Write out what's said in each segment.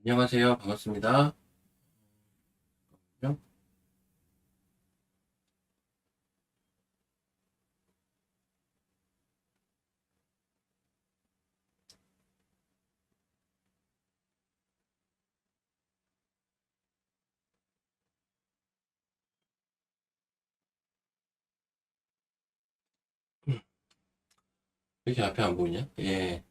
안녕하세요. 반갑습니다. 왜 이렇게 앞에 안 보이냐? 예.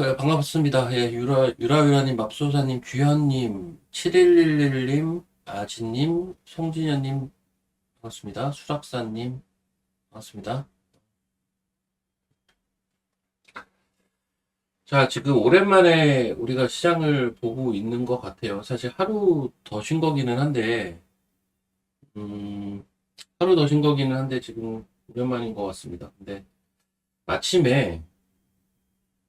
예, 반갑습니다. 예, 유라유라님, 맙소사님, 규현님, 7111님, 아지님, 송진현님, 반갑습니다. 수락사님, 반갑습니다. 자, 지금 오랜만에 우리가 시장을 보고 있는 것 같아요. 사실 하루 더 쉰 거기는 한데, 음, 하루 더 쉰 거기는 한데, 지금 오랜만인 것 같습니다. 근데 아침에,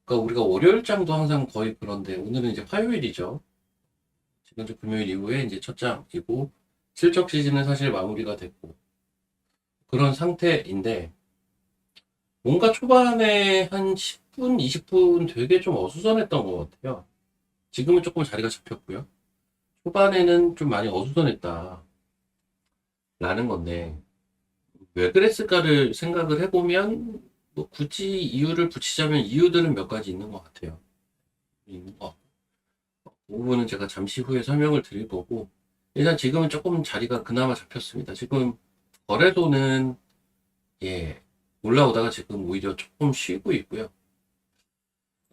그러니까 우리가 월요일장도 항상 거의 그런데 오늘은 이제 화요일이죠. 지금 이제 금요일 이후에 이제 첫 장이고 실적 시즌은 사실 마무리가 됐고 그런 상태인데 뭔가 초반에 한 10분, 20분 되게 좀 어수선했던 것 같아요. 지금은 조금 자리가 잡혔고요. 초반에는 좀 많이 어수선했다라는 건데 왜 그랬을까를 생각을 해보면 뭐 굳이 이유를 붙이자면 이유들은 몇 가지 있는 것 같아요. 있는 것 같고 그 부분은 제가 잠시 후에 설명을 드릴 거고 일단 지금은 조금 자리가 그나마 잡혔습니다. 지금 거래소는 예 올라오다가 지금 오히려 조금 쉬고 있고요.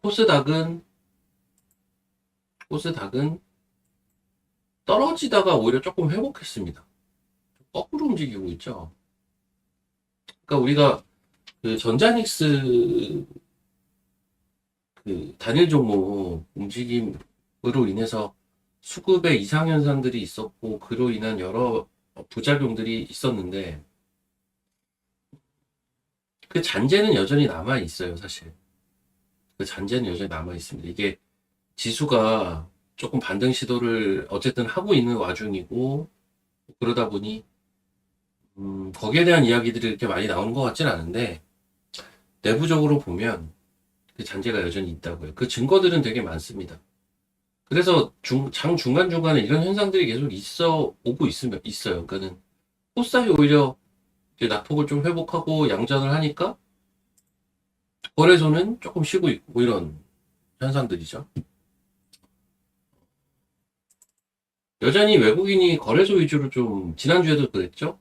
코스닥은 코스닥은 떨어지다가 오히려 조금 회복했습니다. 거꾸로 움직이고 있죠. 그러니까 우리가 그 전자닉스 그 단일 종목 움직임으로 인해서 수급의 이상 현상들이 있었고 그로 인한 여러 부작용들이 있었는데 그 잔재는 여전히 남아 있어요, 사실. 그 잔재는 여전히 남아 있습니다. 이게 지수가 조금 반등 시도를 어쨌든 하고 있는 와중이고 그러다 보니 거기에 대한 이야기들이 이렇게 많이 나오는 것 같진 않은데 내부적으로 보면 그 잔재가 여전히 있다고요. 그 증거들은 되게 많습니다. 그래서 장 중간중간에 이런 현상들이 계속 있어요. 그러니까는 코스닥이 오히려 이제 낙폭을 좀 회복하고 양전을 하니까 거래소는 조금 쉬고 있고 뭐 이런 현상들이죠. 여전히 외국인이 거래소 위주로 좀 지난주에도 그랬죠.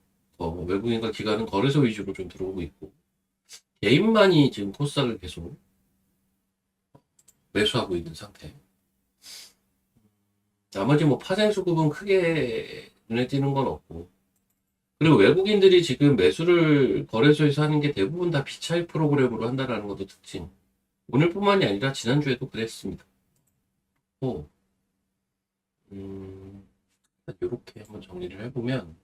외국인과 기관은 거래소 위주로 좀 들어오고 있고 개인만이 지금 코스닥을 계속 매수하고 있는 상태. 나머지 뭐 파생 수급은 크게 눈에 띄는 건 없고 그리고 외국인들이 지금 매수를 거래소에서 하는 게 대부분 다 비차익 프로그램으로 한다는 것도 특징. 오늘뿐만이 아니라 지난주에도 그랬습니다. 또 이렇게 한번 정리를 해보면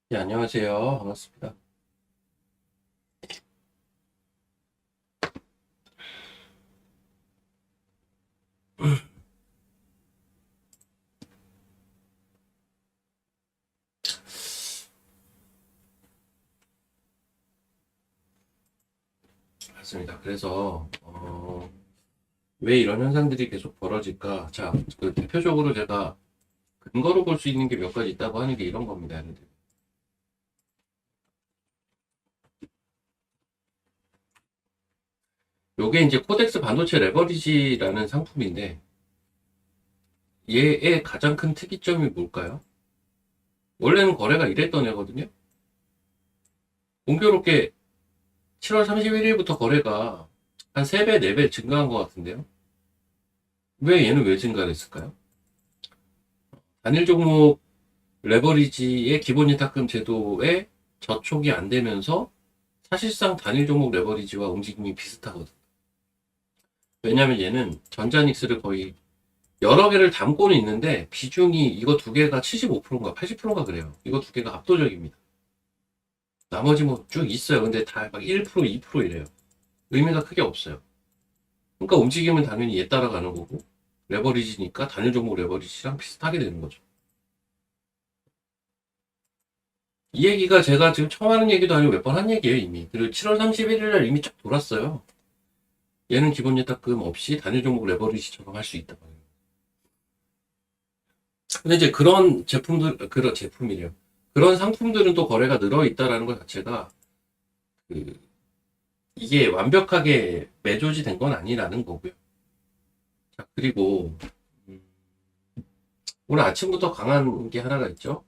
네, 안녕하세요. 반갑습니다. 맞습니다. 그래서 왜 이런 현상들이 계속 벌어질까? 자, 그 대표적으로 제가 근거로 볼 수 있는 게 몇 가지 있다고 하는 게 이런 겁니다. 요게 이제 코덱스 반도체 레버리지라는 상품인데 얘의 가장 큰 특이점이 뭘까요? 원래는 거래가 이랬던 애거든요. 공교롭게 7월 31일부터 거래가 한 3배, 4배 증가한 것 같은데요. 왜 얘는 왜 증가를 했을까요? 단일 종목 레버리지의 기본 예탁금 제도에 저촉이 안 되면서 사실상 단일 종목 레버리지와 움직임이 비슷하거든. 왜냐면 얘는 전자닉스를 거의 여러 개를 담고는 있는데 비중이 이거 두 개가 75%인가 80%인가 그래요. 이거 두 개가 압도적입니다. 나머지 뭐 쭉 있어요. 근데 다 막 1%, 2% 이래요. 의미가 크게 없어요. 그러니까 움직임은 당연히 얘 따라가는 거고 레버리지니까 단일 종목 레버리지랑 비슷하게 되는 거죠. 이 얘기가 제가 지금 처음 하는 얘기도 아니고 몇 번 한 얘기예요, 이미. 그리고 7월 31일 날 이미 쫙 돌았어요. 얘는 기본 예탁금 없이 단일 종목 레버리지 적용할 수 있다. 근데 이제 그런 제품들, 그런 제품이래요. 그런 상품들은 또 거래가 늘어 있다라는 것 자체가, 그, 이게 완벽하게 매조지 된 건 아니라는 거고요. 자, 그리고, 음, 오늘 아침부터 강한 게 하나가 있죠.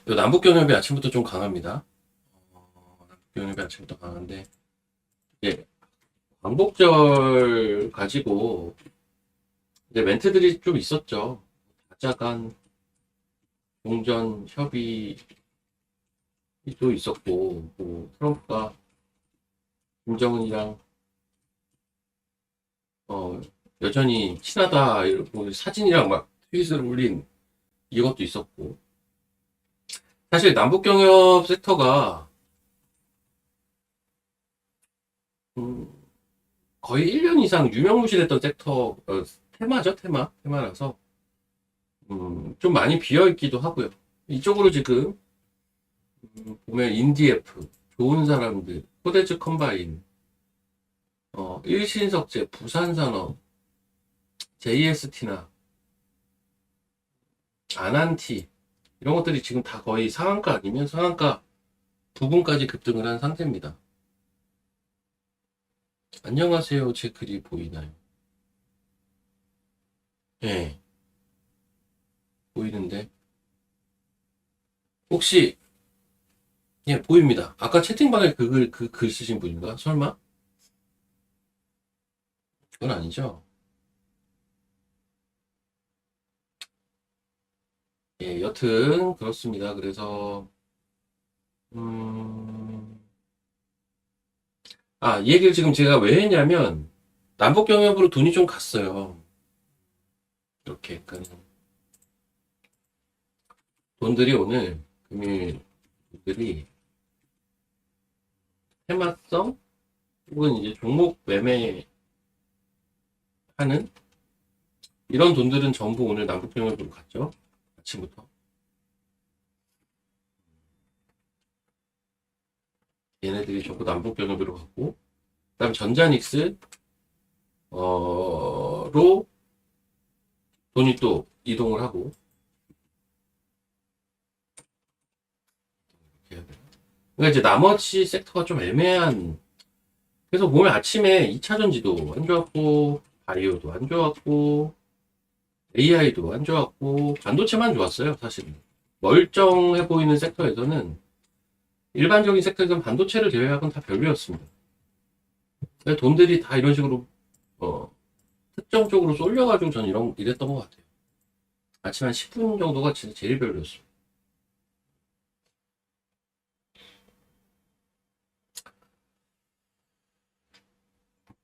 요 남북경협이 아침부터 좀 강합니다. 남북경협이 아침부터 강한데, 예, 광복절 가지고, 이제 멘트들이 좀 있었죠. 다자간 종전 협의도 있었고, 뭐 트럼프가 김정은이랑 여전히 친하다 이러고 사진이랑 막 트윗을 올린 이것도 있었고, 사실 남북경협 섹터가 음, 거의 1년 이상 유명무실했던 섹터 테마죠, 테마라서 좀 많이 비어 있기도 하고요. 이쪽으로 지금 보면 인디에프, 좋은 사람들, 코데즈 컴바인, 일신석재, 부산산업, JST나 아난티 이런 것들이 지금 다 거의 상한가 아니면 상한가 부분까지 급등을 한 상태입니다. 안녕하세요. 제 글이 보이나요? 네, 보이는데 혹시 예, 보입니다. 아까 채팅방에 그 글 쓰신 분인가? 설마? 그건 아니죠. 예, 여튼 그렇습니다. 그래서 음, 이 얘기를 지금 제가 왜 했냐면 남북경협으로 돈이 좀 갔어요. 이렇게 그러니까 돈들이 오늘 금일 돈들이 테마성 혹은 이제 종목 매매하는 이런 돈들은 전부 오늘 남북경협으로 갔죠. 아침부터. 얘네들이 전부 남북경협으로 갔고, 그다음 전자닉스 로 돈이 또 이동을 하고. 그러니까 이제 나머지 섹터가 좀 애매한. 그래서 보면 아침에 2차전지도 안 좋았고, 바이오도 안 좋았고, AI도 안 좋았고, 반도체만 좋았어요, 사실. 멀쩡해 보이는 섹터에서는, 일반적인 섹터에서는 반도체를 제외하고는 다 별로였습니다. 돈들이 다 이런 식으로, 어, 특정적으로 쏠려가지고 전 이랬던 것 같아요. 아침 한 10분 정도가 진짜 제일 별로였어요.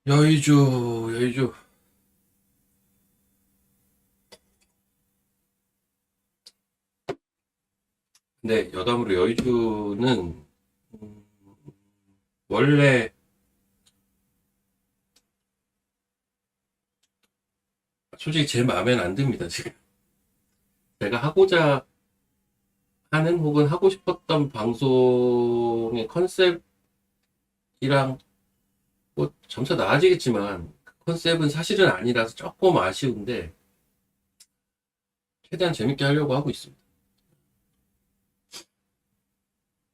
여의주. 근데 여담으로 여의주는, 음, 원래, 솔직히 제 마음에는 안 듭니다, 지금. 제가 하고자 하는 혹은 하고 싶었던 방송의 컨셉이랑 뭐 점차 나아지겠지만 그 컨셉은 사실은 아니라서 조금 아쉬운데 최대한 재밌게 하려고 하고 있습니다.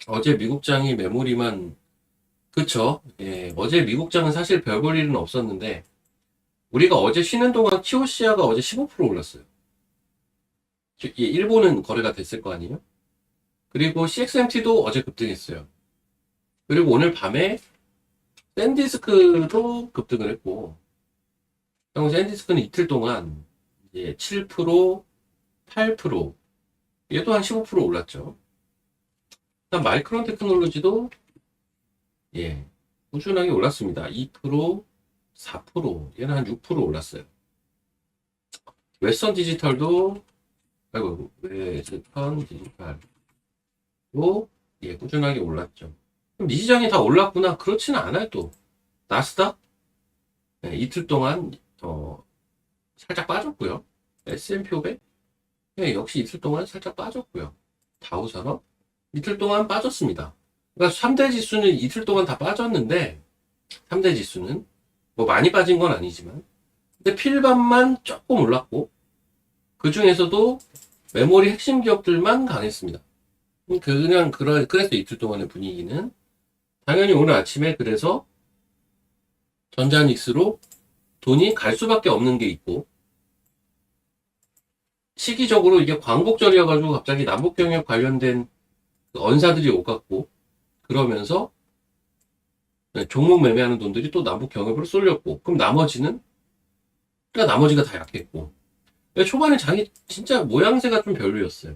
어제 미국장이 메모리만 그쵸? 예, 어제 미국장은 사실 별 볼 일은 없었는데 우리가 어제 쉬는 동안 키오시아가 어제 15% 올랐어요. 예, 일본은 거래가 됐을 거 아니에요? 그리고 CXMT도 어제 급등했어요. 그리고 오늘 밤에 샌디스크도 급등을 했고, 샌디스크는 이틀 동안 이제 7%, 8%, 얘도 한 15% 올랐죠. 그다음 마이크론 테크놀로지도 예, 꾸준하게 올랐습니다. 2%, 4%, 얘는 한 6% 올랐어요. 웨스턴 디지털도 웨스턴 디지털도 예, 꾸준하게 올랐죠. 그럼 이 시장이 다 올랐구나? 그렇지는 않아요, 또. 나스닥 네, 이틀 동안 살짝 빠졌고요. S&P 500 네, 역시 이틀 동안 살짝 빠졌고요. 다우산업 이틀 동안 빠졌습니다. 그러니까 3대 지수는 이틀 동안 다 빠졌는데 3대 지수는 뭐 많이 빠진 건 아니지만 근데 필반만 조금 올랐고 그 중에서도 메모리 핵심 기업들만 강했습니다. 그래서 이틀 동안의 분위기는 당연히 오늘 아침에 그래서 전자닉스로 돈이 갈 수밖에 없는 게 있고 시기적으로 이게 광복절이어가지고 갑자기 남북경협 관련된 언사들이 오갔고 그러면서 종목 매매하는 돈들이 또 남북경협으로 쏠렸고 그럼 나머지는 그러니까 나머지가 다 약했고 초반에 장이 진짜 모양새가 좀 별로였어요.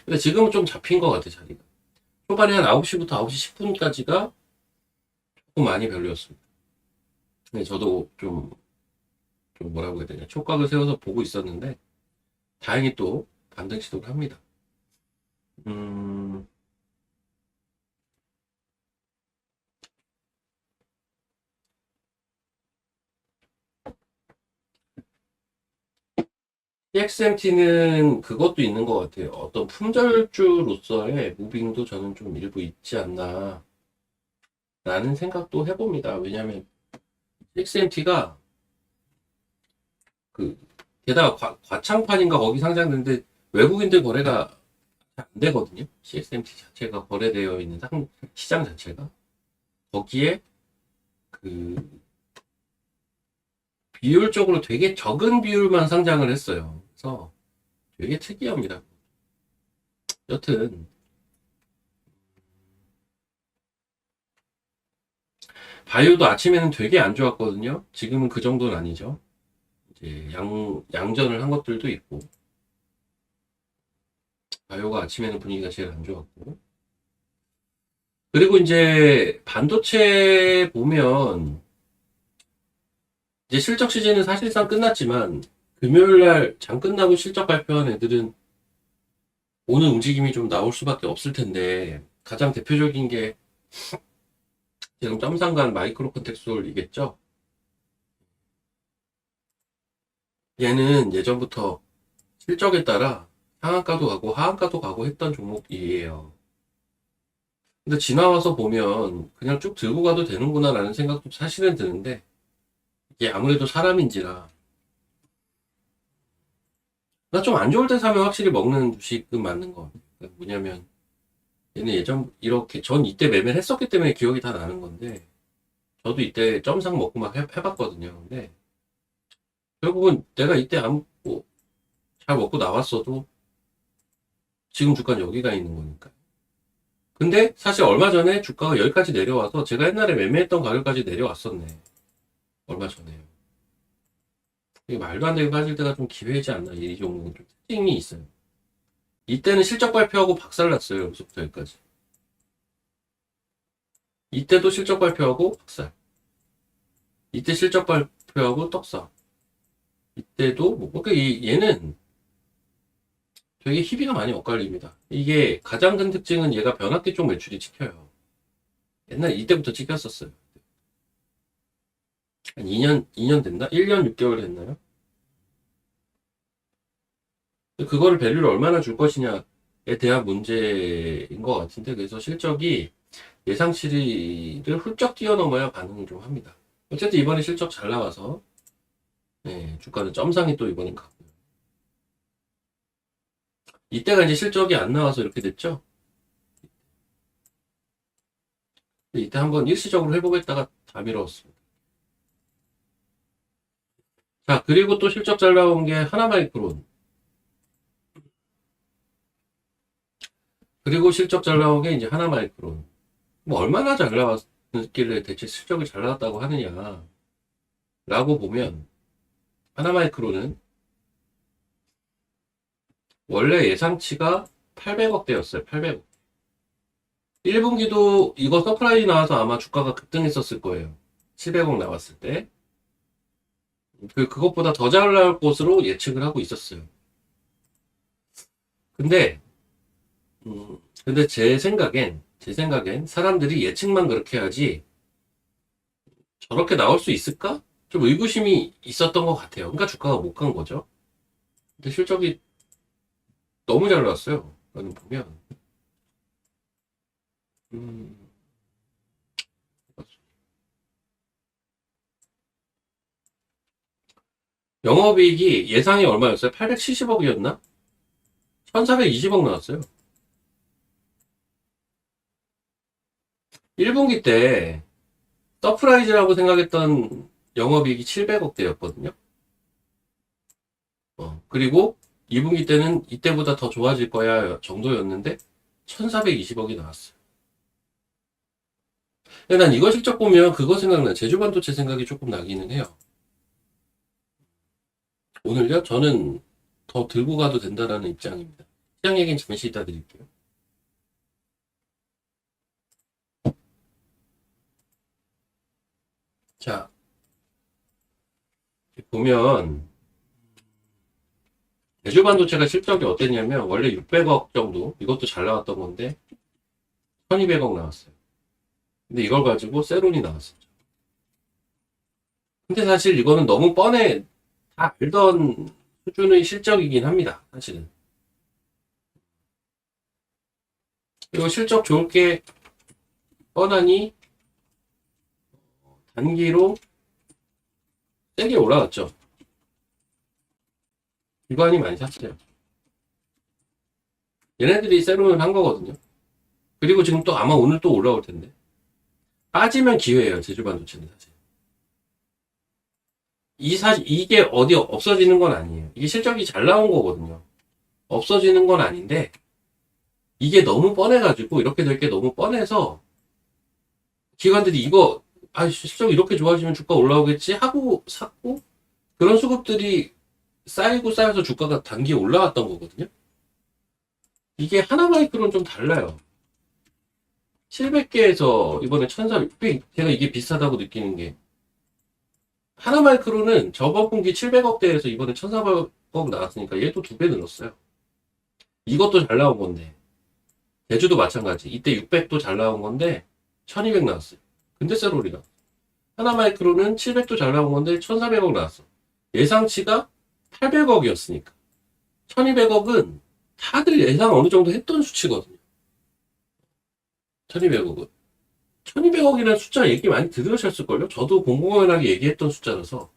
근데 지금은 좀 잡힌 것 같아 자리가. 초반에 한 9시부터 9시 10분까지가 조금 많이 별로였습니다. 근데 저도 좀 뭐라고 해야 되냐 촉각을 세워서 보고 있었는데 다행히 또 반등 시도를 합니다. TXMT는 그것도 있는 것 같아요. 어떤 품절주로서의 무빙도 저는 좀 일부 있지 않나 라는 생각도 해봅니다. 왜냐하면 TXMT가 게다가 과창판인가 거기 상장되는데 외국인들 거래가 잘 안 되거든요. CXMT 자체가 거래되어 있는 시장 자체가 거기에 비율적으로 되게 적은 비율만 상장을 했어요. 그래서 되게 특이합니다. 여튼 바이오도 아침에는 되게 안 좋았거든요. 지금은 그 정도는 아니죠. 이제 양전을 한 것들도 있고 바이오가 아침에는 분위기가 제일 안 좋았고 그리고 이제 반도체 보면 이제 실적 시즌은 사실상 끝났지만 금요일날 장 끝나고 실적 발표한 애들은 오늘 움직임이 좀 나올 수밖에 없을 텐데 가장 대표적인 게 지금 점상간 마이크로 컨텍스트홀이겠죠. 얘는 예전부터 실적에 따라 상한가도 가고 하한가도 가고 했던 종목이에요. 근데 지나와서 보면 그냥 쭉 들고 가도 되는구나 라는 생각도 사실은 드는데 이게 아무래도 사람인지라 나 좀 안 좋을 때 사면 확실히 먹는 주식은 맞는 것 같아요. 그러니까 뭐냐면 얘는 예전 이렇게 전 이때 매매를 했었기 때문에 기억이 다 나는 건데 저도 이때 점상 먹고 막 해봤거든요. 근데 결국은 내가 이때 잘 먹고 나왔어도 지금 주가는 여기가 있는 거니까. 근데 사실 얼마 전에 주가가 여기까지 내려와서 제가 옛날에 매매했던 가격까지 내려왔었네. 얼마 전에요. 이게 말도 안 되게 빠질 때가 좀 기회이지 않나. 이 종목은 좀 특징이 있어요. 이때는 실적 발표하고 박살났어요. 여기서부터 여기까지. 이때도 실적 발표하고 박살. 이때 실적 발표하고 떡상. 이때도 그러니까 얘는 되게 희비가 많이 엇갈립니다. 이게 가장 큰 특징은 얘가 변압기 쪽 매출이 찍혀요. 옛날에 이때부터 찍혔었어요. 한 2년 됐나? 1년 6개월 됐나요? 그거를 밸류를 얼마나 줄 것이냐에 대한 문제인 것 같은데, 그래서 실적이 예상치를 훌쩍 뛰어넘어야 반응을 좀 합니다. 어쨌든 이번에 실적 잘 나와서, 네, 주가는 점상이 또 이번엔 갔고요. 이때가 이제 실적이 안 나와서 이렇게 됐죠? 이때 한번 일시적으로 해보겠다가 다 미뤘습니다. 자, 그리고 또 실적 잘 나온 게 하나마이크론. 그리고 실적 잘 나온 게 이제 하나마이크론. 뭐 얼마나 잘 나왔길래 대체 실적이 잘 나왔다고 하느냐 라고 보면 하나마이크론은 원래 예상치가 800억대였어요. 800억. 1분기도 이거 서프라이즈 나와서 아마 주가가 급등했었을 거예요. 700억 나왔을 때. 그것보다 더 잘 나올 것으로 예측을 하고 있었어요. 근데 제 생각엔 사람들이 예측만 그렇게 하지 저렇게 나올 수 있을까? 좀 의구심이 있었던 것 같아요. 그러니까 주가가 못 간 거죠. 근데 실적이 너무 잘 나왔어요. 여기 보면. 음, 영업이익이 예상이 얼마였어요? 870억이었나? 1420억 나왔어요. 1분기 때 서프라이즈라고 생각했던 영업이익이 700억대였거든요. 그리고 2분기 때는 이때보다 더 좋아질 거야 정도였는데 1420억이 나왔어요. 근데 난 이거 실적 보면 그거 생각나. 제주반도체 생각이 조금 나기는 해요. 오늘요? 저는 더 들고 가도 된다라는 입장입니다. 시장 얘기는 잠시 이따 드릴게요. 자, 보면 제주반도체가 실적이 어땠냐면 원래 600억 정도, 이것도 잘 나왔던 건데 1200억 나왔어요. 근데 이걸 가지고 세론이 나왔어요. 근데 사실 이거는 너무 뻔해, 다 알던 수준의 실적이긴 합니다. 사실은. 그리고 실적 좋을 게 뻔하니 단기로 세게 올라갔죠. 기관이 많이 샀어요. 얘네들이 세론을 한 거거든요. 그리고 지금 또 아마 오늘 또 올라올 텐데. 빠지면 기회예요, 제주반도체는 사실. 이게 어디 없어지는 건 아니에요. 이게 실적이 잘 나온 거거든요. 없어지는 건 아닌데, 이게 너무 뻔해가지고, 이렇게 될 게 너무 뻔해서, 기관들이 이거, 실적 이렇게 좋아지면 주가 올라오겠지? 하고 샀고, 그런 수급들이 쌓이고 쌓여서 주가가 단기에 올라갔던 거거든요. 이게 하나마이크로는 좀 달라요. 700개에서 이번에 1400, 제가 이게 비슷하다고 느끼는 게, 하나마이크로는 저번 분기 700억대에서 이번에 1400억 나왔으니까 얘도 2배 늘었어요. 이것도 잘 나온 건데, 제주도 마찬가지. 이때 600도 잘 나온 건데, 1200 나왔어요. 근데 셀로리가. 하나마이크로는 700도 잘 나온 건데, 1400억 나왔어. 예상치가 800억이었으니까. 1200억은 다들 예상 어느 정도 했던 수치거든요. 1200억은. 1200억이라는 숫자 얘기 많이 들으셨을걸요? 저도 공공연하게 얘기했던 숫자라서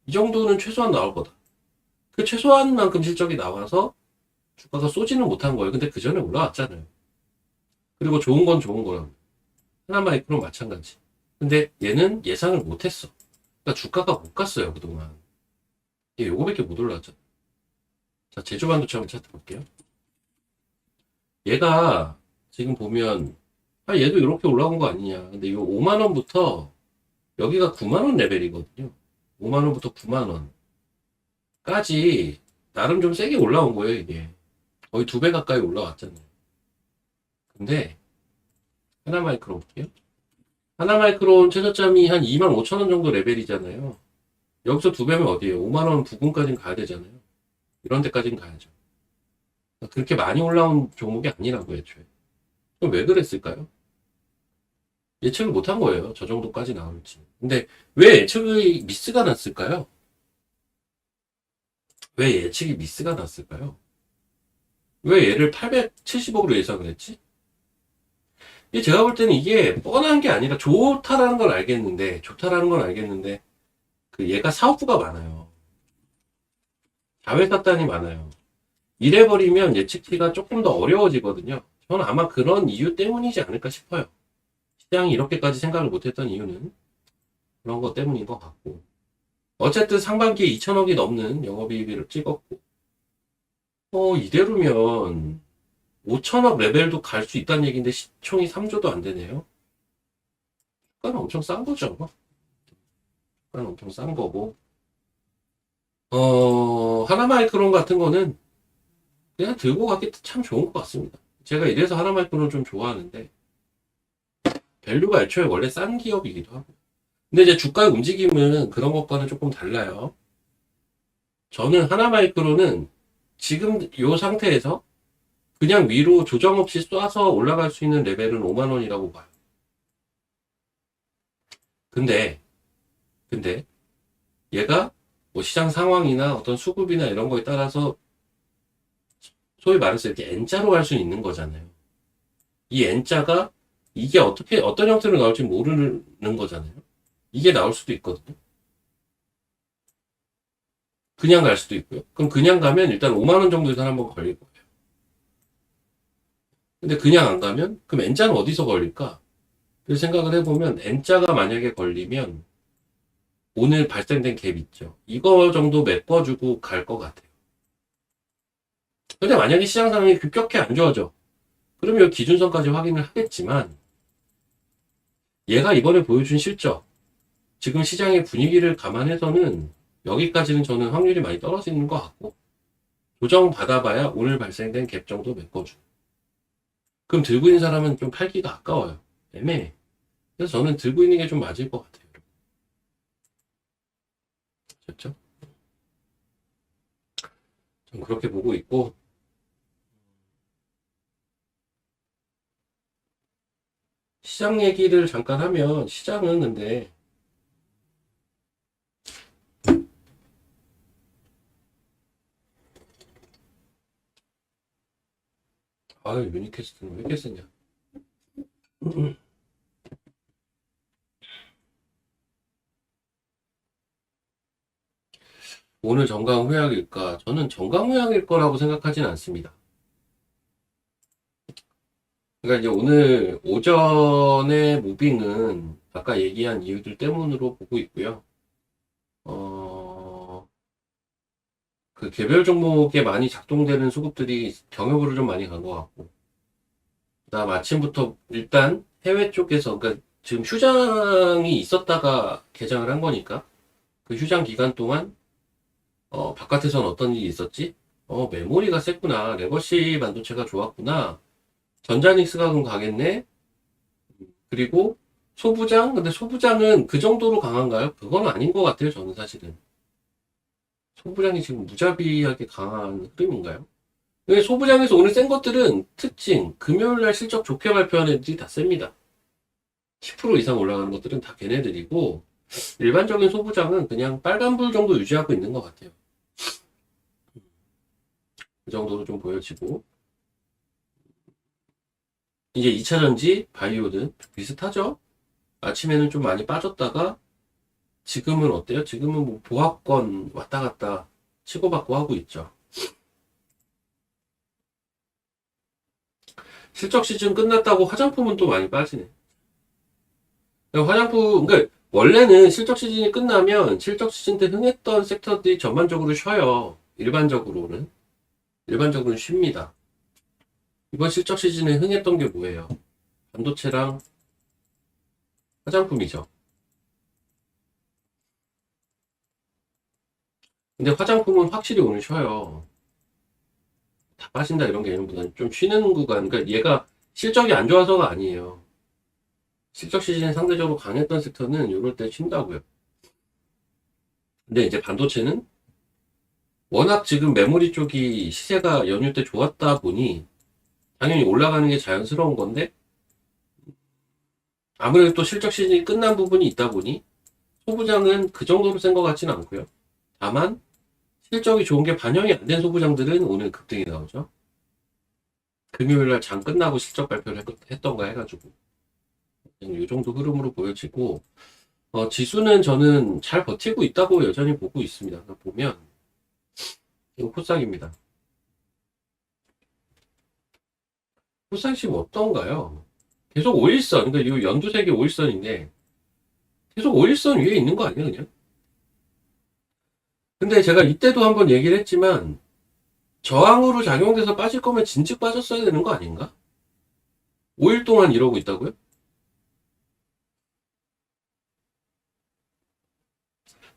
이 정도는 최소한 나올 거다. 그 최소한 만큼 실적이 나와서 주가가 쏘지는 못한 거예요. 근데 그 전에 올라왔잖아요. 그리고 좋은 건 좋은 거라고. 하나마이크로 마찬가지. 근데 얘는 예상을 못했어. 그러니까 주가가 못 갔어요, 그동안. 얘 요거밖에 못 올라왔잖아. 자, 제주반도체 한번 차트 볼게요. 얘가 지금 보면 얘도 이렇게 올라온 거 아니냐. 근데 이 5만 원부터 여기가 9만 원 레벨이거든요. 5만 원부터 9만 원까지 나름 좀 세게 올라온 거예요, 이게. 거의 2배 가까이 올라왔잖아요. 근데 하나마이크로 볼게요. 하나마이크론 최저점이 한 2만 5천 원 정도 레벨이잖아요. 여기서 2배면 어디예요? 5만 원 부근까지는 가야 되잖아요. 이런 데까지는 가야죠. 그렇게 많이 올라온 종목이 아니라고 애초에. 그럼 왜 그랬을까요? 예측을 못한 거예요. 저 정도까지 나올지. 근데 왜 예측이 미스가 났을까요? 왜 예측이 미스가 났을까요? 왜 얘를 870억으로 예상을 했지? 이게 제가 볼 때는 이게 뻔한 게 아니라 좋다라는 건 알겠는데, 그 얘가 사업부가 많아요. 자회사단이 많아요. 이래버리면 예측치가 조금 더 어려워지거든요. 저는 아마 그런 이유 때문이지 않을까 싶어요. 시장이 이렇게까지 생각을 못했던 이유는 그런 것 때문인 것 같고. 어쨌든 상반기에 2천억이 넘는 영업이익을 찍었고, 이대로면 5천억 레벨도 갈 수 있다는 얘기인데 시총이 3조도 안 되네요. 주가는 엄청 싼 거죠. 주가는 엄청 싼 거고. 하나마이크론 같은 거는 그냥 들고 가기 참 좋은 것 같습니다. 제가 이래서 하나마이크론을 좀 좋아하는데, 밸류가 애초에 원래 싼 기업이기도 하고. 근데 이제 주가의 움직임은 그런 것과는 조금 달라요. 저는 하나마이크로는 지금 이 상태에서 그냥 위로 조정 없이 쏴서 올라갈 수 있는 레벨은 5만 원이라고 봐요. 근데 얘가 뭐 시장 상황이나 어떤 수급이나 이런 거에 따라서 소위 말해서 이렇게 N자로 갈 수 있는 거잖아요. 이 N자가 이게 어떻게, 어떤 형태로 나올지 모르는 거잖아요. 이게 나올 수도 있거든요. 그냥 갈 수도 있고요. 그럼 그냥 가면 일단 5만 원 정도 예산 한번 걸릴 거예요. 근데 그냥 안 가면 그럼 N자는 어디서 걸릴까? 그 생각을 해보면 N자가 만약에 걸리면 오늘 발생된 갭 있죠. 이거 정도 메꿔주고 갈 것 같아요. 근데 만약에 시장 상황이 급격히 안 좋아져. 그러면 기준선까지 확인을 하겠지만 얘가 이번에 보여준 실적, 지금 시장의 분위기를 감안해서는 여기까지는 저는 확률이 많이 떨어지는 것 같고 조정 받아봐야 오늘 발생된 갭 정도 메꿔주고 그럼 들고 있는 사람은 좀 팔기가 아까워요. 애매해. 그래서 저는 들고 있는 게 좀 맞을 것 같아요. 그렇죠? 좀 그렇게 보고 있고 시장 얘기를 잠깐 하면 시장은 근데 아유 유니캐스트는 왜 이렇게 쓰냐. 오늘 정강 후약일까? 저는 정강 후약일 거라고 생각하진 않습니다. 그러니까 이제 오늘 오전의 무빙은 아까 얘기한 이유들 때문으로 보고 있고요. 그 개별 종목에 많이 작동되는 수급들이 경협으로 좀 많이 간 것 같고, 그다음 아침부터 일단 해외 쪽에서, 그러니까 지금 휴장이 있었다가 개장을 한 거니까, 그 휴장 기간 동안, 바깥에선 어떤 일이 있었지? 메모리가 셌구나. 레거시 반도체가 좋았구나. 전자닉스가 그럼 가겠네? 그리고 소부장? 근데 소부장은 그 정도로 강한가요? 그건 아닌 것 같아요, 저는 사실은. 소부장이 지금 무자비하게 강한 흐름인가요? 왜 소부장에서 오늘 센 것들은 특징, 금요일날 실적 좋게 발표하는 애들이 다 셉니다. 10% 이상 올라가는 것들은 다 걔네들이고, 일반적인 소부장은 그냥 빨간불 정도 유지하고 있는 것 같아요. 그 정도로 좀 보여지고. 이제 2차전지, 바이오든 비슷하죠? 아침에는 좀 많이 빠졌다가, 지금은 어때요? 지금은 뭐 보합권 왔다 갔다 치고받고 하고 있죠. 실적 시즌 끝났다고 화장품은 또 많이 빠지네. 화장품, 그러니까 원래는 실적 시즌이 끝나면 실적 시즌 때 흥했던 섹터들이 전반적으로 쉬어요. 일반적으로는 쉽니다. 이번 실적 시즌에 흥했던 게 뭐예요? 반도체랑 화장품이죠. 근데 화장품은 확실히 오늘 쉬어요. 다 빠진다 이런 개념보다는 좀 쉬는 구간. 그러니까 얘가 실적이 안 좋아서가 아니에요. 실적 시즌에 상대적으로 강했던 섹터는 이럴 때 쉰다고요. 근데 이제 반도체는 워낙 지금 메모리 쪽이 시세가 연휴 때 좋았다 보니 당연히 올라가는 게 자연스러운 건데 아무래도 또 실적 시즌이 끝난 부분이 있다 보니 소부장은 그 정도로 센 것 같지는 않고요. 다만 실적이 좋은 게 반영이 안 된 소부장들은 오늘 급등이 나오죠. 금요일날 장 끝나고 실적 발표를 했던가 해가지고 이 정도 흐름으로 보여지고 지수는 저는 잘 버티고 있다고 여전히 보고 있습니다. 보면 이거 코스닥입니다. 코스닥이 지금 어떤가요? 계속 5일선, 그러니까 이 연두색이 5일선인데 계속 5일선 위에 있는 거 아니야 그냥? 근데 제가 이때도 한번 얘기를 했지만 저항으로 작용돼서 빠질 거면 진즉 빠졌어야 되는 거 아닌가? 5일 동안 이러고 있다고요?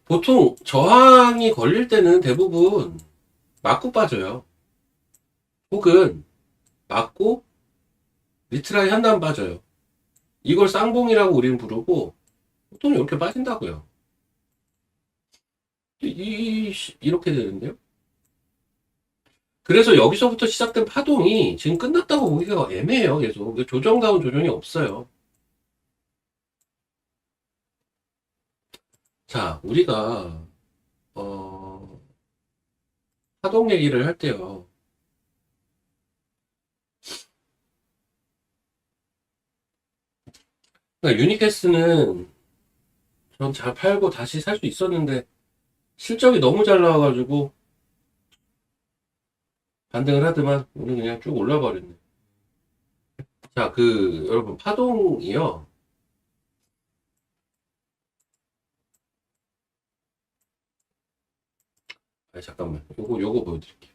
보통 저항이 걸릴 때는 대부분 맞고 빠져요. 혹은 맞고 리트라이 한 다음 빠져요. 이걸 쌍봉이라고 우리는 부르고 보통 이렇게 빠진다고요. 이렇게 되는데요. 그래서 여기서부터 시작된 파동이 지금 끝났다고 보기가 애매해요. 계속 조정다운 조정이 없어요. 자, 우리가 파동 얘기를 할 때요. 그러니까 유니캐스는 전 잘 팔고 다시 살 수 있었는데 실적이 너무 잘 나와가지고 반등을 하더만 오늘 그냥 쭉 올라버렸네. 자, 여러분 파동이요. 아, 잠깐만. 요거 보여드릴게요.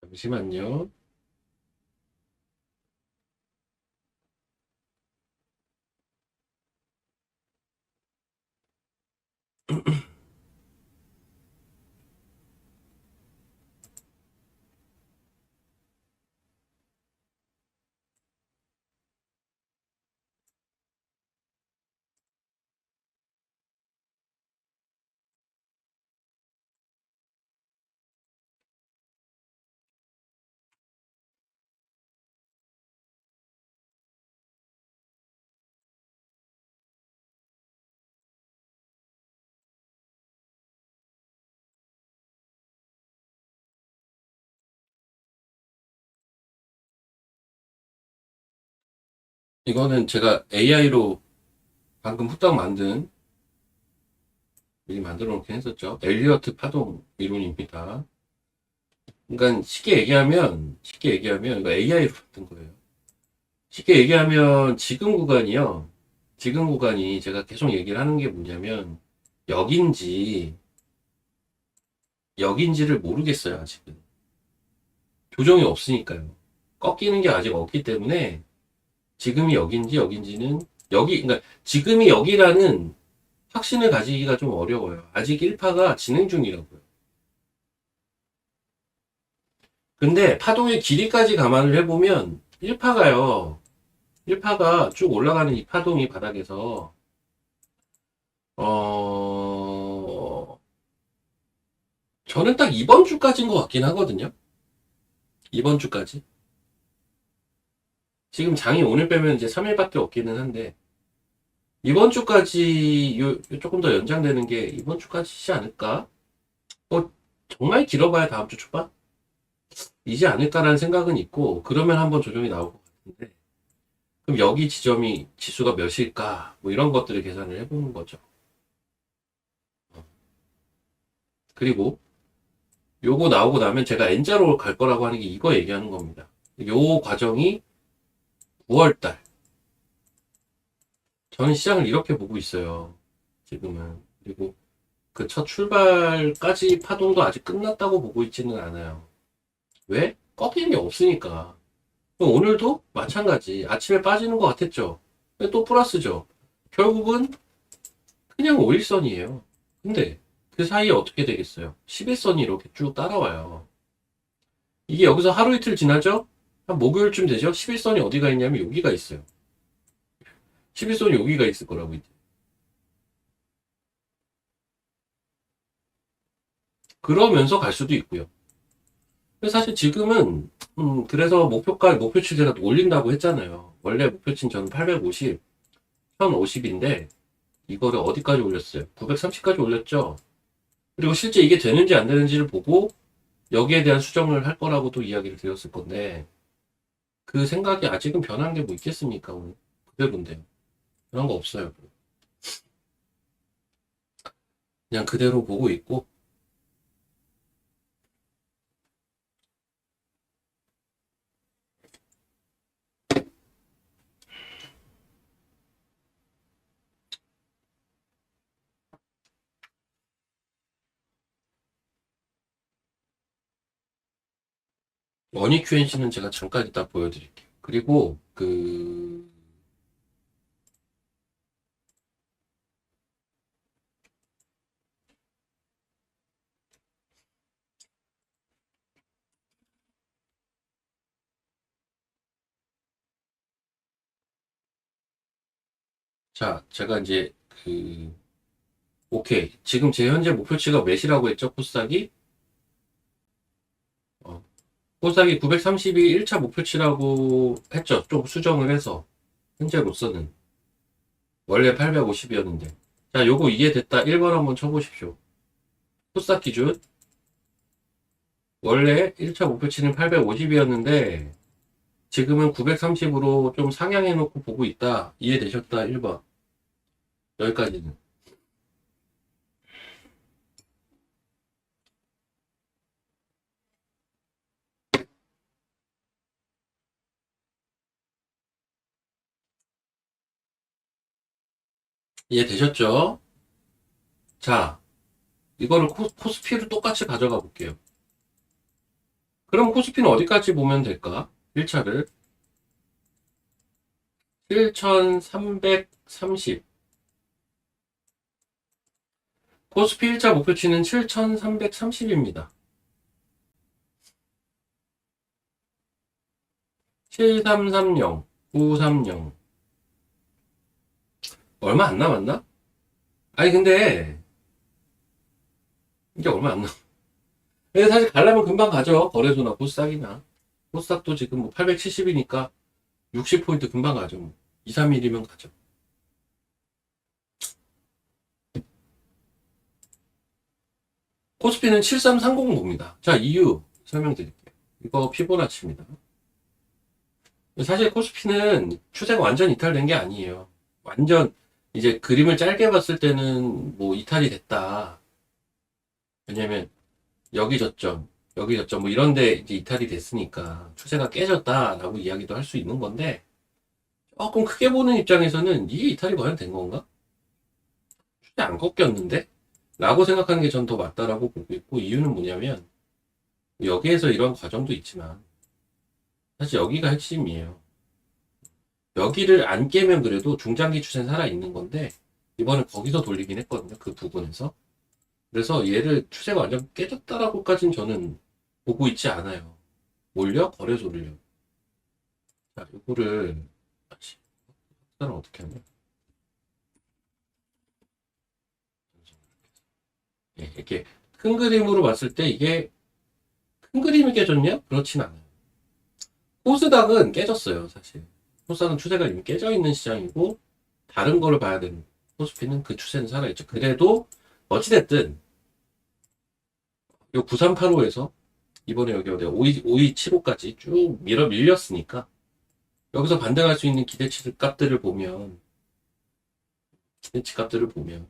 잠시만요. 이거는 제가 AI로 방금 후딱 미리 만들어 놓긴 했었죠. 엘리어트 파동 이론입니다. 그러니까 쉽게 얘기하면 이거 AI로 만든 거예요. 쉽게 얘기하면 지금 구간이 제가 계속 얘기를 하는 게 뭐냐면 역인지 역인지를 모르겠어요, 아직은. 조정이 없으니까요. 꺾이는 게 아직 없기 때문에 지금이 여기인지는 그러니까 지금이 여기라는 확신을 가지기가 좀 어려워요. 아직 1파가 진행 중이라고요. 근데 파동의 길이까지 감안을 해보면 1파가 쭉 올라가는 이 파동이 바닥에서 어 저는 딱 이번 주까지인 것 같긴 하거든요. 이번 주까지. 지금 장이 오늘 빼면 이제 3일밖에 없기는 한데 이번 주까지 조금 더 연장되는 게 이번 주까지지 않을까? 뭐 정말 길어봐야 다음 주 초반? 이지 않을까라는 생각은 있고 그러면 한번 조정이 나올 것 같은데 그럼 여기 지점이 지수가 몇일까? 뭐 이런 것들을 계산을 해보는 거죠. 그리고 요거 나오고 나면 제가 N자로 갈 거라고 하는 게 이거 얘기하는 겁니다. 요 과정이 9월달. 저는 시장을 이렇게 보고 있어요. 지금은. 그리고 그 첫 출발까지 파동도 아직 끝났다고 보고 있지는 않아요. 왜? 꺾이는 게 없으니까. 오늘도 마찬가지. 아침에 빠지는 것 같았죠. 근데 또 플러스죠. 결국은 그냥 5일선이에요. 근데 그 사이에 어떻게 되겠어요? 10일선이 이렇게 쭉 따라와요. 이게 여기서 하루 이틀 지나죠? 한 목요일쯤 되죠? 11선이 어디가 있냐면 여기가 있어요. 11선이 여기가 있을 거라고 이제. 그러면서 갈 수도 있고요. 근데 사실 지금은 그래서 목표치 제가 올린다고 했잖아요. 원래 목표치는 저는 850, 1050인데 이거를 어디까지 올렸어요? 930까지 올렸죠. 그리고 실제 이게 되는지 안 되는지를 보고 여기에 대한 수정을 할 거라고도 이야기를 드렸을 건데 그 생각이 아직은 변한 게 뭐 있겠습니까? 오늘 그대로인데요. 그런 거 없어요. 그냥 그대로 보고 있고 원익 QNC는 제가 잠깐 이따 보여드릴게요. 그리고 자, 제가 이제 오케이. 지금 제 현재 목표치가 몇이라고 했죠? 코스닥이 코스닥이 930이 1차 목표치라고 했죠. 좀 수정을 해서. 현재로서는. 원래 850이었는데. 자, 요거 이해됐다. 1번 한번 쳐보십시오. 코스닥 기준. 원래 1차 목표치는 850이었는데, 지금은 930으로 좀 상향해놓고 보고 있다. 이해되셨다. 1번. 여기까지는. 이해되셨죠? 자, 이거를 코스피를 똑같이 가져가 볼게요. 그럼 코스피는 어디까지 보면 될까? 1차를 7330. 코스피 1차 목표치는 7330입니다. 7330, 930. 얼마 안 남았나? 아니, 근데, 이게 얼마 안 남았. 근데 사실 가려면 금방 가죠. 거래소나 코스닥이나. 코스닥도 지금 뭐 870이니까 60포인트 금방 가죠. 뭐. 2, 3일이면 가죠. 코스피는 7330 봅니다. 자, 이유 설명드릴게요. 이거 피보나치입니다. 사실 코스피는 추세가 완전 이탈된 게 아니에요. 완전 이제 그림을 짧게 봤을 때는 뭐 이탈이 됐다. 왜냐면 여기 저점, 여기 저점 뭐 이런데 이제 이탈이 됐으니까 추세가 깨졌다라고 이야기도 할 수 있는 건데 조금 크게 보는 입장에서는 이게 이탈이 과연 된 건가? 추세 안 꺾였는데? 라고 생각하는 게 전 더 맞다라고 보고 있고 이유는 뭐냐면 여기에서 이런 과정도 있지만 사실 여기가 핵심이에요. 여기를 안 깨면 그래도 중장기 추세는 살아있는 건데 이번에 거기서 돌리긴 했거든요. 그 부분에서. 그래서 얘를 추세가 완전 깨졌다라고까지는 저는 보고 있지 않아요. 몰려? 거래소를요. 자, 이거를 다시 확산을 어떻게 하냐? 예, 이렇게 큰 그림으로 봤을 때 이게 큰 그림이 깨졌냐? 그렇진 않아요. 코스닥은 깨졌어요, 사실. 코스닥은 추세가 이미 깨져 있는 시장이고 다른 거를 봐야 되는 코스피는 그 추세는 살아있죠. 그래도 어찌됐든 요 9385에서 이번에 여기 어디 5275까지 쭉 밀렸으니까 여기서 반등할 수 있는 기대치 값들을 보면 기대치 값들을 보면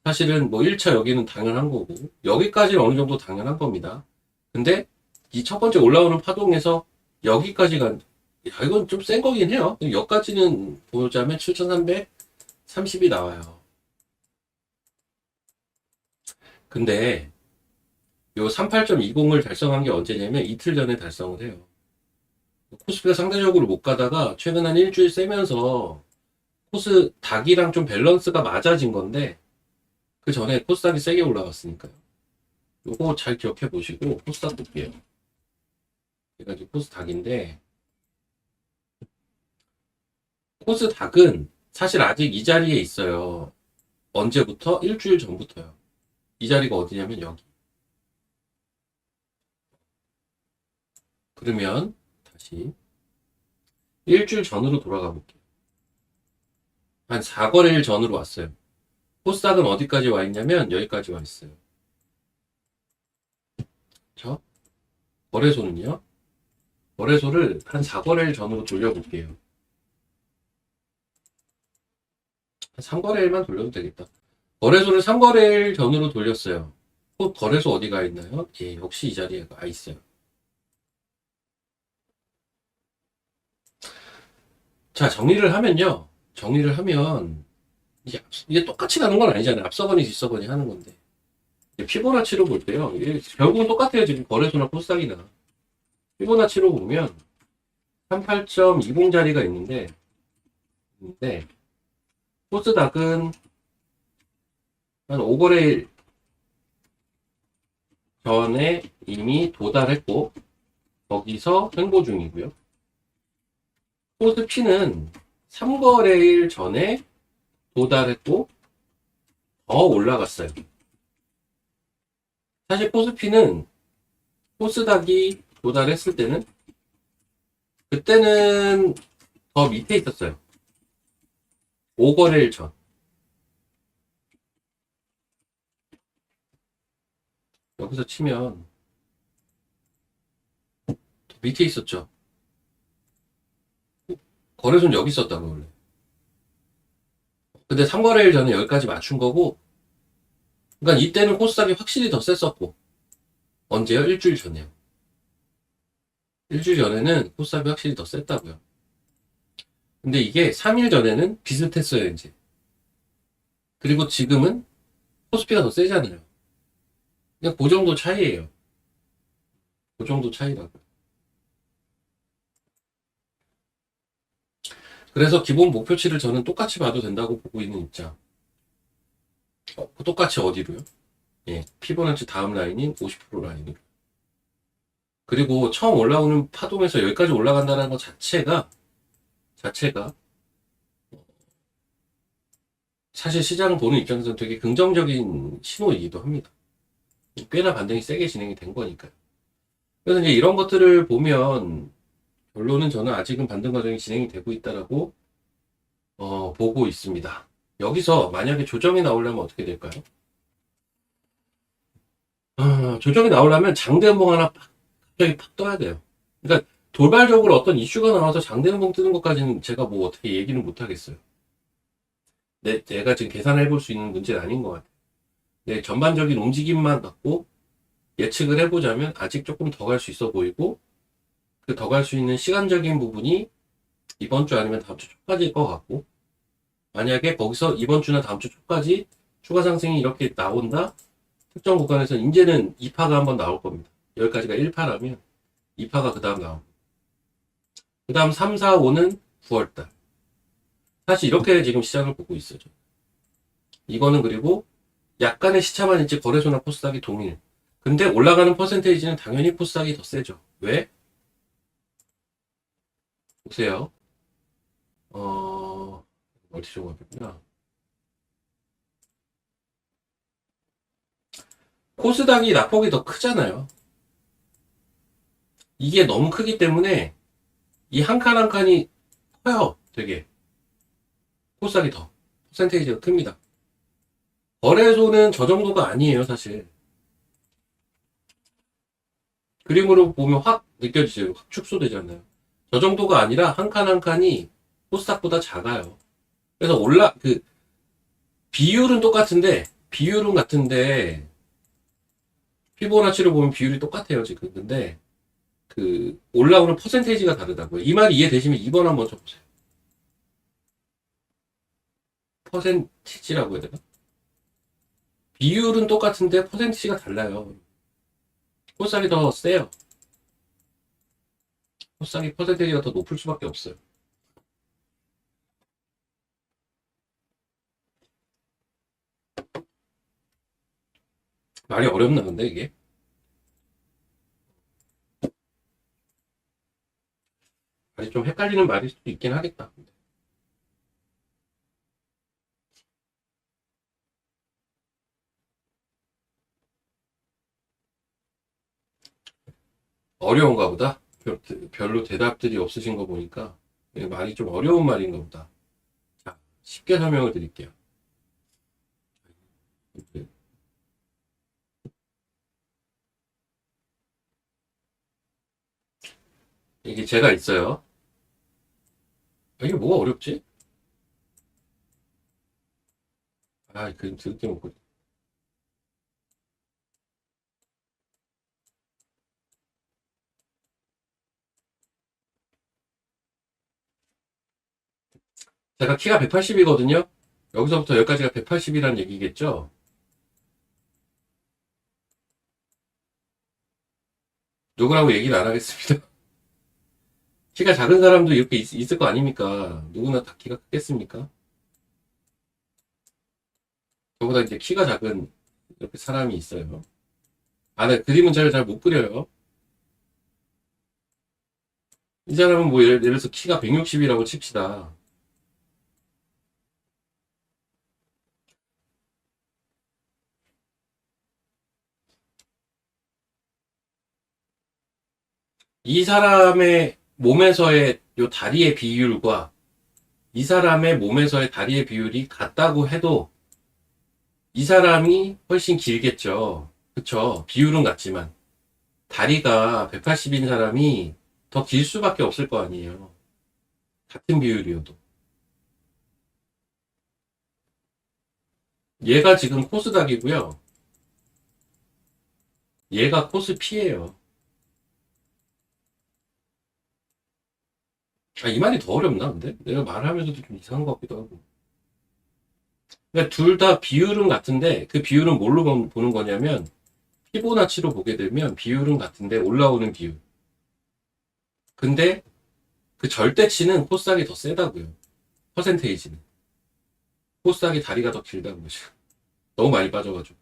사실은 뭐 1차 여기는 당연한 거고 여기까지는 어느 정도 당연한 겁니다. 근데 이 첫 번째 올라오는 파동에서 여기까지 간 야, 이건 좀 센 거긴 해요. 여기까지는 보자면 7330이 나와요. 근데 요 38.20을 달성한 게 언제냐면 이틀 전에 달성을 해요. 코스피가 상대적으로 못 가다가 최근 한 일주일 세면서 코스닥이랑 좀 밸런스가 맞아진 건데 그 전에 코스닥이 세게 올라갔으니까요. 요거 잘 기억해 보시고 코스닥 볼게요. 얘가 이제 코스닥인데 코스닥은 사실 아직 이 자리에 있어요. 언제부터? 일주일 전부터요. 이 자리가 어디냐면 여기. 그러면 다시 일주일 전으로 돌아가 볼게요. 한 4거래일 전으로 왔어요. 코스닥은 어디까지 와 있냐면 여기까지 와 있어요. 그렇죠? 거래소는요? 거래소를 한 4거래일 전으로 돌려볼게요. 한 3거래일만 돌려도 되겠다. 거래소를 3거래일 전으로 돌렸어요. 거래소 어디가 있나요? 예, 역시 이 자리에 가 있어요. 자, 정리를 하면요. 정리를 하면 이게 똑같이 가는 건 아니잖아요. 앞서거니 뒤서거니 하는 건데. 피보나치로 볼 때요. 이게 결국은 똑같아요. 지금 거래소나 코스닥이나. 피보나치로 보면 38.20 자리가 있는데 코스닥은 한 5거래일 전에 이미 도달했고 거기서 횡보 중이고요. 코스피는 3거래일 전에 도달했고 더 올라갔어요. 사실 코스피는 코스닥이 도달했을 때는, 그때는 더 밑에 있었어요. 5거래일 전. 여기서 치면 더 밑에 있었죠. 거래소는 여기 있었다고 원래. 근데 3거래일 전에 여기까지 맞춘 거고, 그러니까 이때는 코스닥이 확실히 더 셌었고. 언제요? 일주일 전에요. 일주일 전에는 코스닥이 확실히 더 셌다고요. 근데 이게 3일 전에는 비슷했어요, 이제. 그리고 지금은 코스피가 더 세잖아요. 그냥 그 정도 차이예요. 그 정도 차이라고요. 그래서 기본 목표치를 저는 똑같이 봐도 된다고 보고 있는 입장. 똑같이 어디로요? 예, 피보나치 다음 라인인 50% 라인으로. 그리고 처음 올라오는 파동에서 여기까지 올라간다는 것 자체가 사실 시장 보는 입장에서는 되게 긍정적인 신호이기도 합니다. 꽤나 반등이 세게 진행이 된 거니까요. 그래서 이제 이런 것들을 보면 결론은 저는 아직은 반등 과정이 진행이 되고 있다라고 보고 있습니다. 여기서 만약에 조정이 나오려면 어떻게 될까요? 조정이 나오려면 장대음봉 하나 갑자기 팍 떠야 돼요. 그러니까 돌발적으로 어떤 이슈가 나와서 장대음봉 뜨는 것까지는 제가 뭐 어떻게 얘기는 못 하겠어요. 내가 지금 계산해 볼 수 있는 문제는 아닌 것 같아요. 내 전반적인 움직임만 갖고 예측을 해보자면 아직 조금 더 갈 수 있어 보이고, 그 더 갈 수 있는 시간적인 부분이 이번 주 아니면 다음 주 초까지일 것 같고, 만약에 거기서 이번 주나 다음 주 초까지 추가 상승이 이렇게 나온다? 특정 구간에서 이제는 2파가 한번 나올 겁니다. 여기까지가 1파라면 2파가 그 다음 나옵니다. 그 다음 3, 4, 5는 9월달. 사실 이렇게 지금 시장을 보고 있어요. 이거는 그리고 약간의 시차만 있지 거래소나 코스닥이 동일. 근데 올라가는 퍼센테이지는 당연히 코스닥이 더 세죠. 왜? 보세요. 멀티 종합이구나. 코스닥이 낙폭이 더 크잖아요. 이게 너무 크기 때문에 이 한 칸 한 칸이 커요. 되게. 코스닥이 더. 퍼센테이지가 큽니다. 거래소는 저 정도가 아니에요, 사실. 그림으로 보면 확 느껴지죠. 확 축소되잖아요. 저 정도가 아니라 한 칸 한 칸이 코스닥보다 작아요. 그래서 비율은 같은데, 피보나치를 보면 비율이 똑같아요, 지금. 근데, 올라오는 퍼센테이지가 다르다고요. 이 말 이해되시면 2번 한번 쳐보세요. 퍼센티지라고 해야 되나? 비율은 똑같은데 퍼센티지가 달라요. 코스닥이 더 세요. 코스닥이 퍼센테이지가 더 높을 수밖에 없어요. 말이 어렵나 근데 이게? 말이 좀 헷갈리는 말일 수도 있긴 하겠다. 어려운가 보다. 별로 대답들이 없으신 거 보니까 말이 좀 어려운 말인가 보다. 자, 쉽게 설명을 드릴게요. 이게 제가 있어요. 이게 뭐가 어렵지? 드럽게 먹고. 제가 키가 180이거든요. 여기서부터 여기까지가 180이란 얘기겠죠? 누구라고 얘기는 안 하겠습니다. 키가 작은 사람도 이렇게 있을 거 아닙니까? 누구나 다 키가 크겠습니까? 저보다 이제 키가 작은 이렇게 사람이 있어요. 네, 그림은 잘 못 그려요. 이 사람은 뭐 예를 들어서 키가 160이라고 칩시다. 이 사람의 몸에서의 요 다리의 비율과 이 사람의 몸에서의 다리의 비율이 같다고 해도 이 사람이 훨씬 길겠죠. 그쵸? 비율은 같지만 다리가 180인 사람이 더 길 수밖에 없을 거 아니에요. 같은 비율이어도. 얘가 지금 코스닥이고요. 얘가 코스피예요. 아, 이 말이 더 어렵나, 근데? 내가 말하면서도 좀 이상한 것 같기도 하고. 그러니까 둘 다 비율은 같은데, 그 비율은 뭘로 보는 거냐면, 피보나치로 보게 되면 비율은 같은데 올라오는 비율. 근데 그 절대치는 코스닥이 더 세다고요. 퍼센테이지는. 코스닥이 다리가 더 길다는 거죠. 너무 많이 빠져가지고.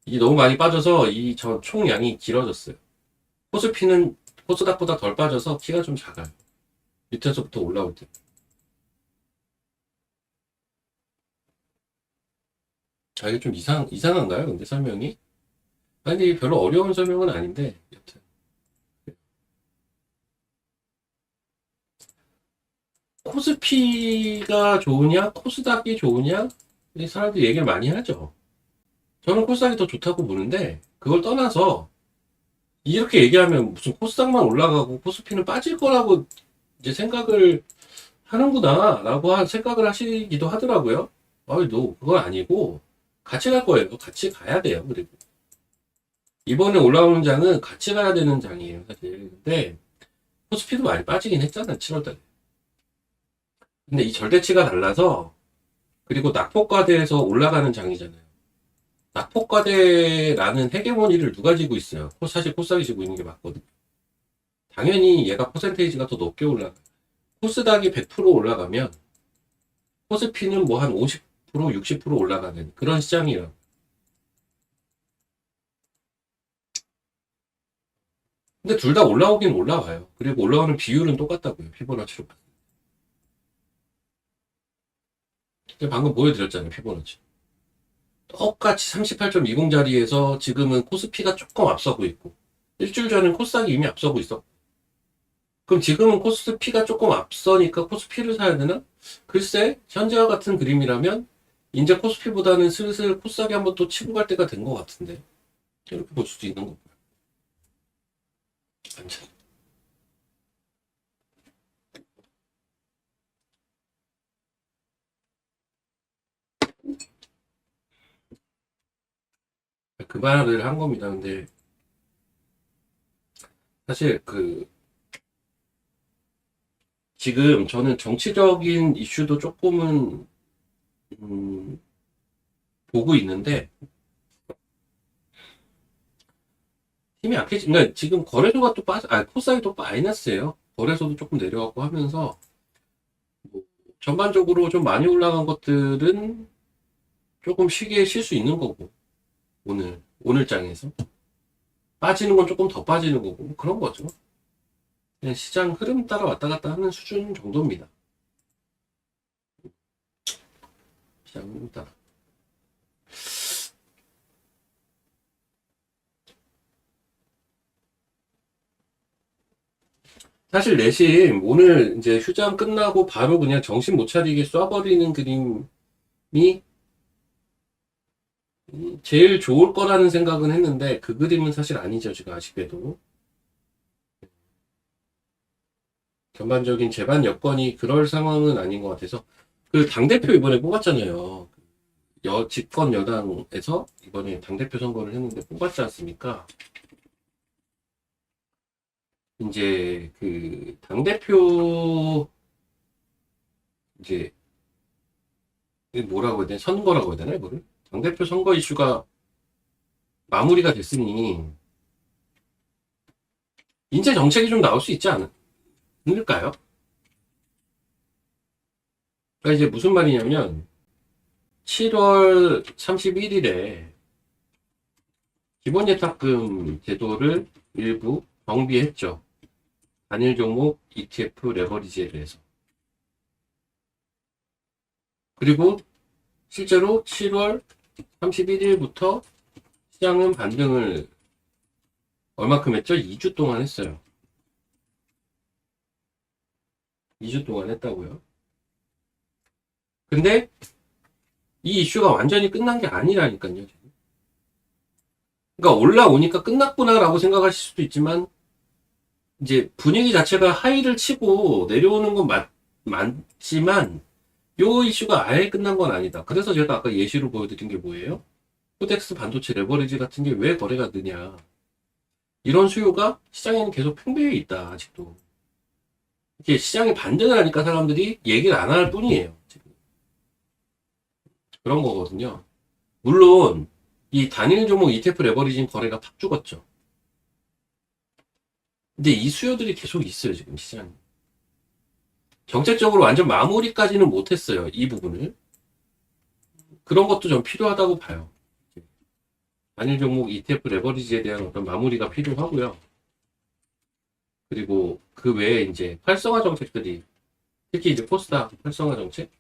이게 너무 많이 빠져서 이 저 총량이 길어졌어요. 코스피는 코스닥보다 덜 빠져서 키가 좀 작아요. 밑에서부터 올라올 때. 아, 이게 좀 이상한가요? 근데 설명이? 아니, 별로 어려운 설명은 아닌데, 여튼. 코스피가 좋으냐, 코스닥이 좋으냐, 이 사람들이 얘기를 많이 하죠. 저는 코스닥이 더 좋다고 보는데, 그걸 떠나서, 이렇게 얘기하면 무슨 코스닥만 올라가고 코스피는 빠질 거라고 이제 생각을 하는구나, 라고 생각을 하시기도 하더라고요. 아이, 너, 그건 아니고, 같이 갈 거예요. 같이 가야 돼요. 그리고. 이번에 올라오는 장은 같이 가야 되는 장이에요, 사실. 근데, 코스피도 많이 빠지긴 했잖아, 7월달에. 근데 이 절대치가 달라서, 그리고 낙폭과대에서 올라가는 장이잖아요. 낙폭과대라는 헤게모니를 누가 지고 있어요? 사실 코스닥이 지고 있는 게 맞거든. 당연히 얘가 퍼센테이지가 더 높게 올라가. 코스닥이 100% 올라가면 코스피는 뭐 한 50%, 60% 올라가는 그런 시장이에요. 근데 둘 다 올라오긴 올라와요. 그리고 올라오는 비율은 똑같다고요. 피보나치로. 방금 보여드렸잖아요. 피보나치. 똑같이 38.20 자리에서 지금은 코스피가 조금 앞서고 있고 일주일 전엔 코스닥이 이미 앞서고 있어. 그럼 지금은 코스피가 조금 앞서니까 코스피를 사야 되나? 글쎄, 현재와 같은 그림이라면 이제 코스피보다는 슬슬 코스닥이 한번 또 치고 갈 때가 된 것 같은데 이렇게 볼 수도 있는 거고요. 완전. 그 말을 한 겁니다. 근데 사실 지금 저는 정치적인 이슈도 조금은 음, 보고 있는데 힘이 약해지. 그러니까 지금 거래소가 또 코스닥이 또 마이너스예요. 거래소도 조금 내려가고 하면서 뭐 전반적으로 좀 많이 올라간 것들은 조금 쉬게 쉴 수 있는 거고 오늘 장에서 빠지는 건 조금 더 빠지는 거고 뭐 그런 거죠. 그냥 시장 흐름 따라 왔다 갔다 하는 수준 정도입니다. 시장 흐름 따라. 사실 내심 오늘 이제 휴장 끝나고 바로 그냥 정신 못 차리게 쏴버리는 그림이 제일 좋을 거라는 생각은 했는데 그 그림은 사실 아니죠. 지금 아쉽게도. 전반적인 재반 여건이 그럴 상황은 아닌 것 같아서 그 당대표 이번에 뽑았잖아요. 집권 여당에서 이번에 당대표 선거를 했는데 뽑았지 않습니까? 이제 그 당대표 이제 뭐라고 해야 되나 선거라고 해야 되나 이거를 당대표 선거 이슈가 마무리가 됐으니 인재 정책이 좀 나올 수 있지 않을까요? 그러니까 이제 무슨 말이냐면 7월 31일에 기본예탁금 제도를 일부 정비했죠. 단일 종목 ETF 레버리지에 대해서. 그리고 실제로 7월 31일부터 시장은 반등을 얼마큼 했죠? 2주 동안 했어요. 2주 동안 했다고요. 근데 이 이슈가 완전히 끝난 게 아니라니까요. 그러니까 올라오니까 끝났구나라고 생각하실 수도 있지만 이제 분위기 자체가 하이를 치고 내려오는 건 맞지만 요 이슈가 아예 끝난 건 아니다. 그래서 제가 아까 예시로 보여드린 게 뭐예요? 코덱스 반도체 레버리지 같은 게 왜 거래가 느냐. 이런 수요가 시장에는 계속 팽배해 있다, 아직도. 이게 시장이 반등을 하니까 사람들이 얘기를 안 할 뿐이에요. 지금. 그런 거거든요. 물론, 이 단일 종목 ETF 레버리징 거래가 팍 죽었죠. 근데 이 수요들이 계속 있어요, 지금 시장에. 정책적으로 완전 마무리까지는 못했어요, 이 부분을. 그런 것도 좀 필요하다고 봐요. 단일 종목 ETF 레버리지에 대한 어떤 마무리가 필요하고요. 그리고 그 외에 이제 활성화 정책들이, 특히 이제 코스닥 활성화 정책?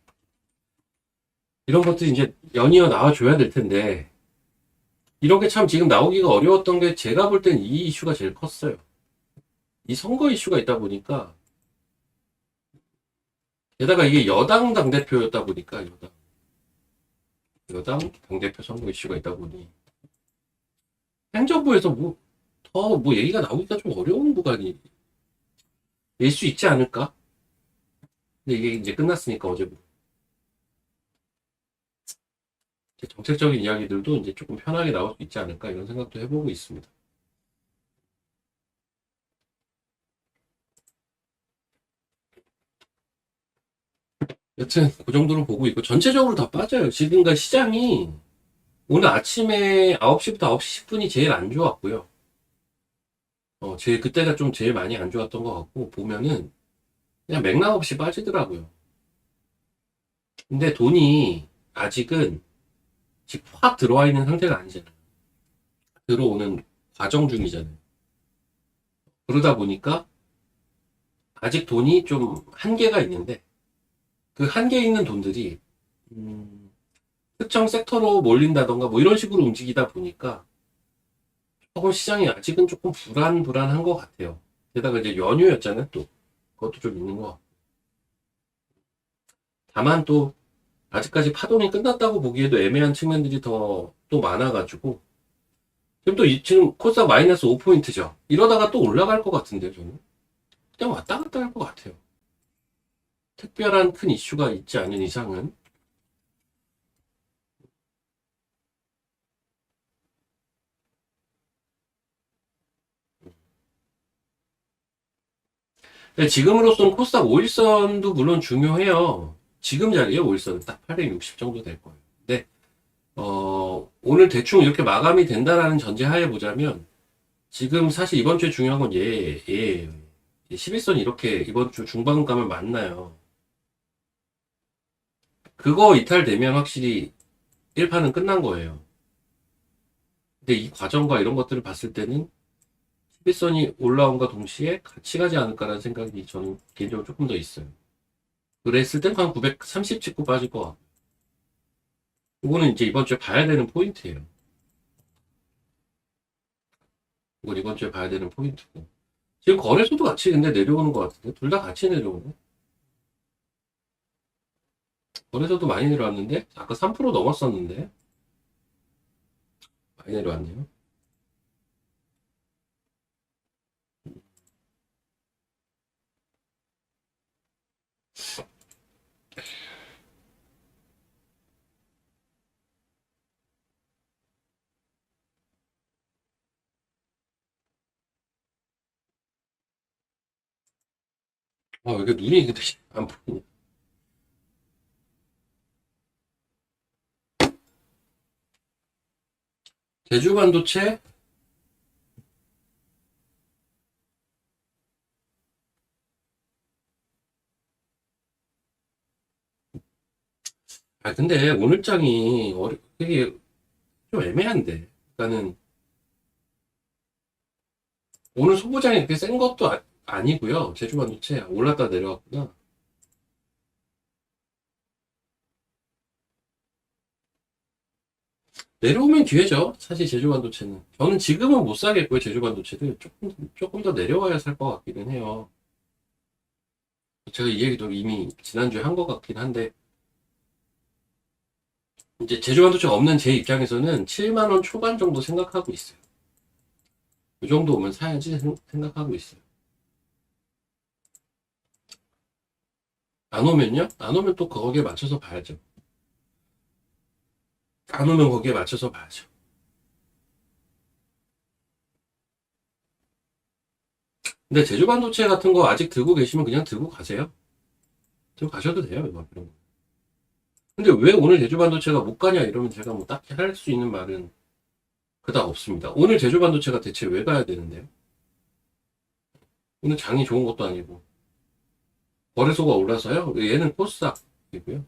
이런 것들이 이제 연이어 나와줘야 될 텐데, 이런 게 참 지금 나오기가 어려웠던 게 제가 볼 땐 이 이슈가 제일 컸어요. 이 선거 이슈가 있다 보니까, 게다가 이게 여당 당대표였다 보니까, 여당 당대표 선거 이슈가 있다 보니, 행정부에서 더 얘기가 나오기가 좀 어려운 구간이 될 수 있지 않을까? 근데 이게 이제 끝났으니까 어제부터. 정책적인 이야기들도 이제 조금 편하게 나올 수 있지 않을까 이런 생각도 해보고 있습니다. 여튼 그 정도로 보고 있고 전체적으로 다 빠져요. 지금과 시장이 오늘 아침에 9시부터 9시 10분이 제일 안 좋았고요. 그때가 좀 제일 많이 안 좋았던 것 같고 보면은 그냥 맥락 없이 빠지더라고요. 근데 돈이 아직은 지금 확 들어와 있는 상태가 아니잖아요. 들어오는 과정 중이잖아요. 그러다 보니까 아직 돈이 좀 한계가 있는데 그 한계 있는 돈들이 특정 섹터로 몰린다던가 뭐 이런 식으로 움직이다 보니까 조금 시장이 아직은 조금 불안한 것 같아요. 게다가 이제 연휴였잖아요. 또 그것도 좀 있는 것 같고. 다만 또 아직까지 파동이 끝났다고 보기에도 애매한 측면들이 더 또 많아가지고 지금 지금 코스닥 마이너스 5포인트죠. 이러다가 또 올라갈 것 같은데요. 저는 그냥 왔다 갔다 할 것 같아요. 특별한 큰 이슈가 있지 않은 이상은. 근데 지금으로서는 코스닥 5일선도 물론 중요해요. 지금 자리에 5일선은 딱 860 정도 될 거예요. 근데 오늘 대충 이렇게 마감이 된다라는 전제하에 보자면 지금 사실 이번 주에 중요한 건 얘예요. 11선이 이렇게 이번 주 중반 가면 만나요. 그거 이탈되면 확실히 1파는 끝난 거예요. 근데 이 과정과 이런 것들을 봤을 때는 11선이 올라온과 동시에 같이 가지 않을까라는 생각이 저는 개인적으로 조금 더 있어요. 그랬을 땐 한 930 찍고 빠질 것 같고. 이거는 이제 이번 주에 봐야 되는 포인트예요. 이건 이번 주에 봐야 되는 포인트고. 지금 거래소도 같이 근데 내려오는 것 같은데? 둘 다 같이 내려오네? 거래소도 많이 내려왔는데? 아까 3% 넘었었는데? 많이 내려왔네요. 왜 이렇게 눈이 근데 안 보이냐. 제주 반도체? 근데 오늘 장이 되게 좀 애매한데. 그러니까는 오늘 소보장이 그렇게 센 것도 아니고요. 제주 반도체 올랐다 내려왔구나. 내려오면 기회죠. 사실 제주 반도체는. 저는 지금은 못 사겠고요. 제주 반도체를 조금 더 내려와야 살 것 같기는 해요. 제가 이 얘기도 이미 지난주에 한 것 같긴 한데, 이제 제조 반도체가 없는 제 입장에서는 7만 원 초반 정도 생각하고 있어요. 이 정도 오면 사야지 생각하고 있어요. 안 오면요? 안 오면 또 거기에 맞춰서 봐야죠. 안 오면 거기에 맞춰서 봐야죠. 근데 제조 반도체 같은 거 아직 들고 계시면 그냥 들고 가세요. 들고 가셔도 돼요, 이거. 이런 거. 근데 왜 오늘 제조 반도체가 못 가냐 이러면 제가 뭐 딱히 할 수 있는 말은 그닥 없습니다. 오늘 제조 반도체가 대체 왜 가야 되는데요? 오늘 장이 좋은 것도 아니고 거래소가 올라서요? 얘는 코스닥이고요.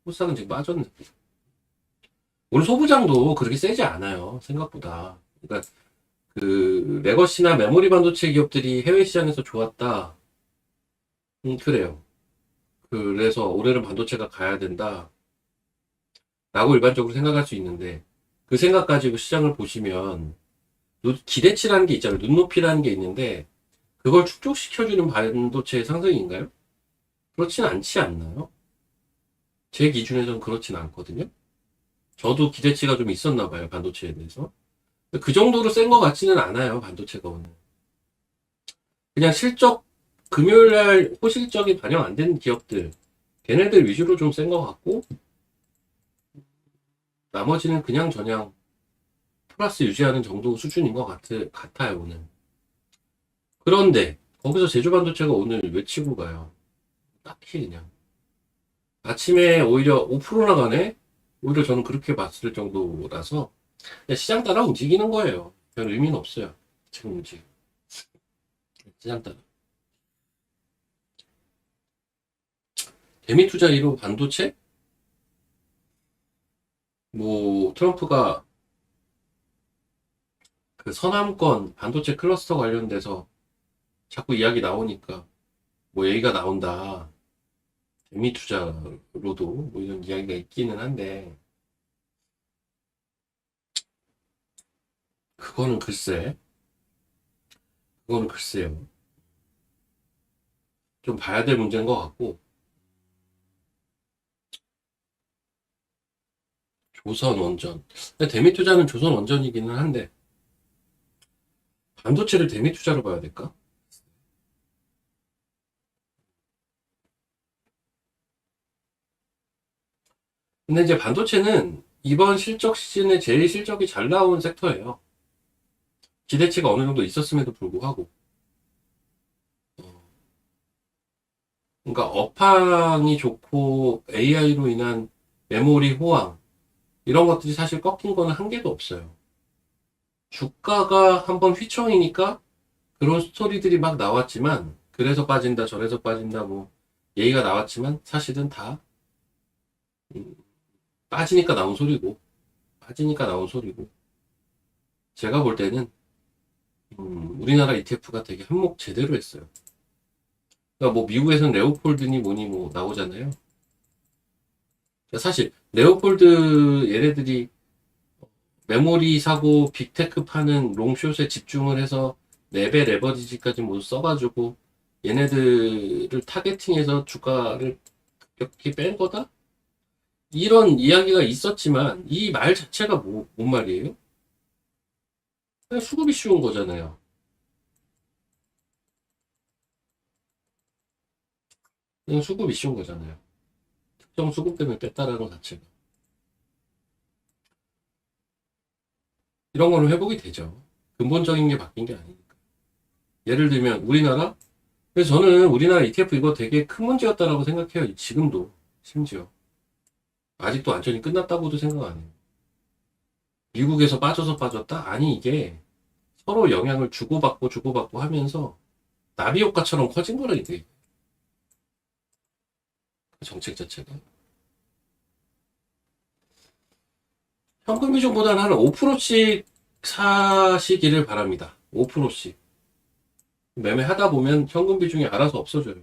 코스닥은 지금 빠졌네. 오늘 소부장도 그렇게 세지 않아요. 생각보다. 그러니까 그 레거시나 메모리 반도체 기업들이 해외 시장에서 좋았다. 그래요. 그래서 올해는 반도체가 가야 된다. 라고 일반적으로 생각할 수 있는데 그 생각 가지고 시장을 보시면 기대치라는 게 있잖아요. 눈높이라는 게 있는데 그걸 축적시켜주는 반도체의 상승인가요? 그렇진 않지 않나요? 제 기준에서는 그렇진 않거든요. 저도 기대치가 좀 있었나 봐요. 반도체에 대해서. 그 정도로 센 것 같지는 않아요. 반도체가 오늘. 그냥 실적 금요일날 호실적이 반영 안 된 기업들 걔네들 위주로 좀 센 것 같고 나머지는 그냥 저냥 플러스 유지하는 정도 수준인 것 같아요 오늘. 그런데 거기서 제조반도체가 오늘 외치고 가요. 딱히 그냥 아침에 오히려 5% 나가네. 오히려 저는 그렇게 봤을 정도라서 그냥 시장 따라 움직이는 거예요. 별 의미는 없어요. 지금 움직 시장 따라. 대미 투자 1호 반도체? 뭐 트럼프가 그 서남권 반도체 클러스터 관련돼서 자꾸 이야기 나오니까 뭐 얘기가 나온다. 대미 투자로도 뭐 이런 이야기가 있기는 한데 그거는 글쎄, 그거는 글쎄요. 좀 봐야 될 문제인 것 같고 조선원전. 근데 대미 투자는 조선원전이기는 한데 반도체를 대미 투자로 봐야 될까? 근데 이제 반도체는 이번 실적 시즌에 제일 실적이 잘 나온 섹터예요. 기대치가 어느 정도 있었음에도 불구하고. 어, 그러니까 업황이 좋고 AI로 인한 메모리 호황 이런 것들이 사실 꺾인 거는 한 개도 없어요. 주가가 한번 휘청이니까 그런 스토리들이 막 나왔지만 그래서 빠진다 저래서 빠진다 뭐 얘기가 나왔지만 사실은 다 음, 빠지니까 나온 소리고 빠지니까 나온 소리고 제가 볼 때는 우리나라 ETF가 되게 한몫 제대로 했어요. 그러니까 뭐 미국에서는 레오폴드니 뭐니 뭐 나오잖아요. 그러니까 사실 레오폴드 얘네들이 메모리 사고 빅테크 파는 롱숏에 집중을 해서 레벨 레버리지까지 모두 써가지고 얘네들을 타겟팅해서 주가를 급격히 뺀 거다? 이런 이야기가 있었지만 이 말 자체가 뭔 말이에요? 그냥 수급이 쉬운 거잖아요. 그냥 수급이 쉬운 거잖아요. 특정 수급 때문에 뺐다라는 것 자체가. 이런 거는 회복이 되죠. 근본적인 게 바뀐 게 아니니까. 예를 들면 우리나라? 그래서 저는 우리나라 ETF 이거 되게 큰 문제였다라고 생각해요. 지금도 심지어. 아직도 완전히 끝났다고도 생각 안 해요. 미국에서 빠져서 빠졌다? 아니 이게 서로 영향을 주고받고 주고받고 하면서 나비 효과처럼 커진 거라니까 이게. 그 정책 자체가. 현금 비중보다는 한 5%씩 사시기를 바랍니다. 5%씩. 매매하다 보면 현금 비중이 알아서 없어져요.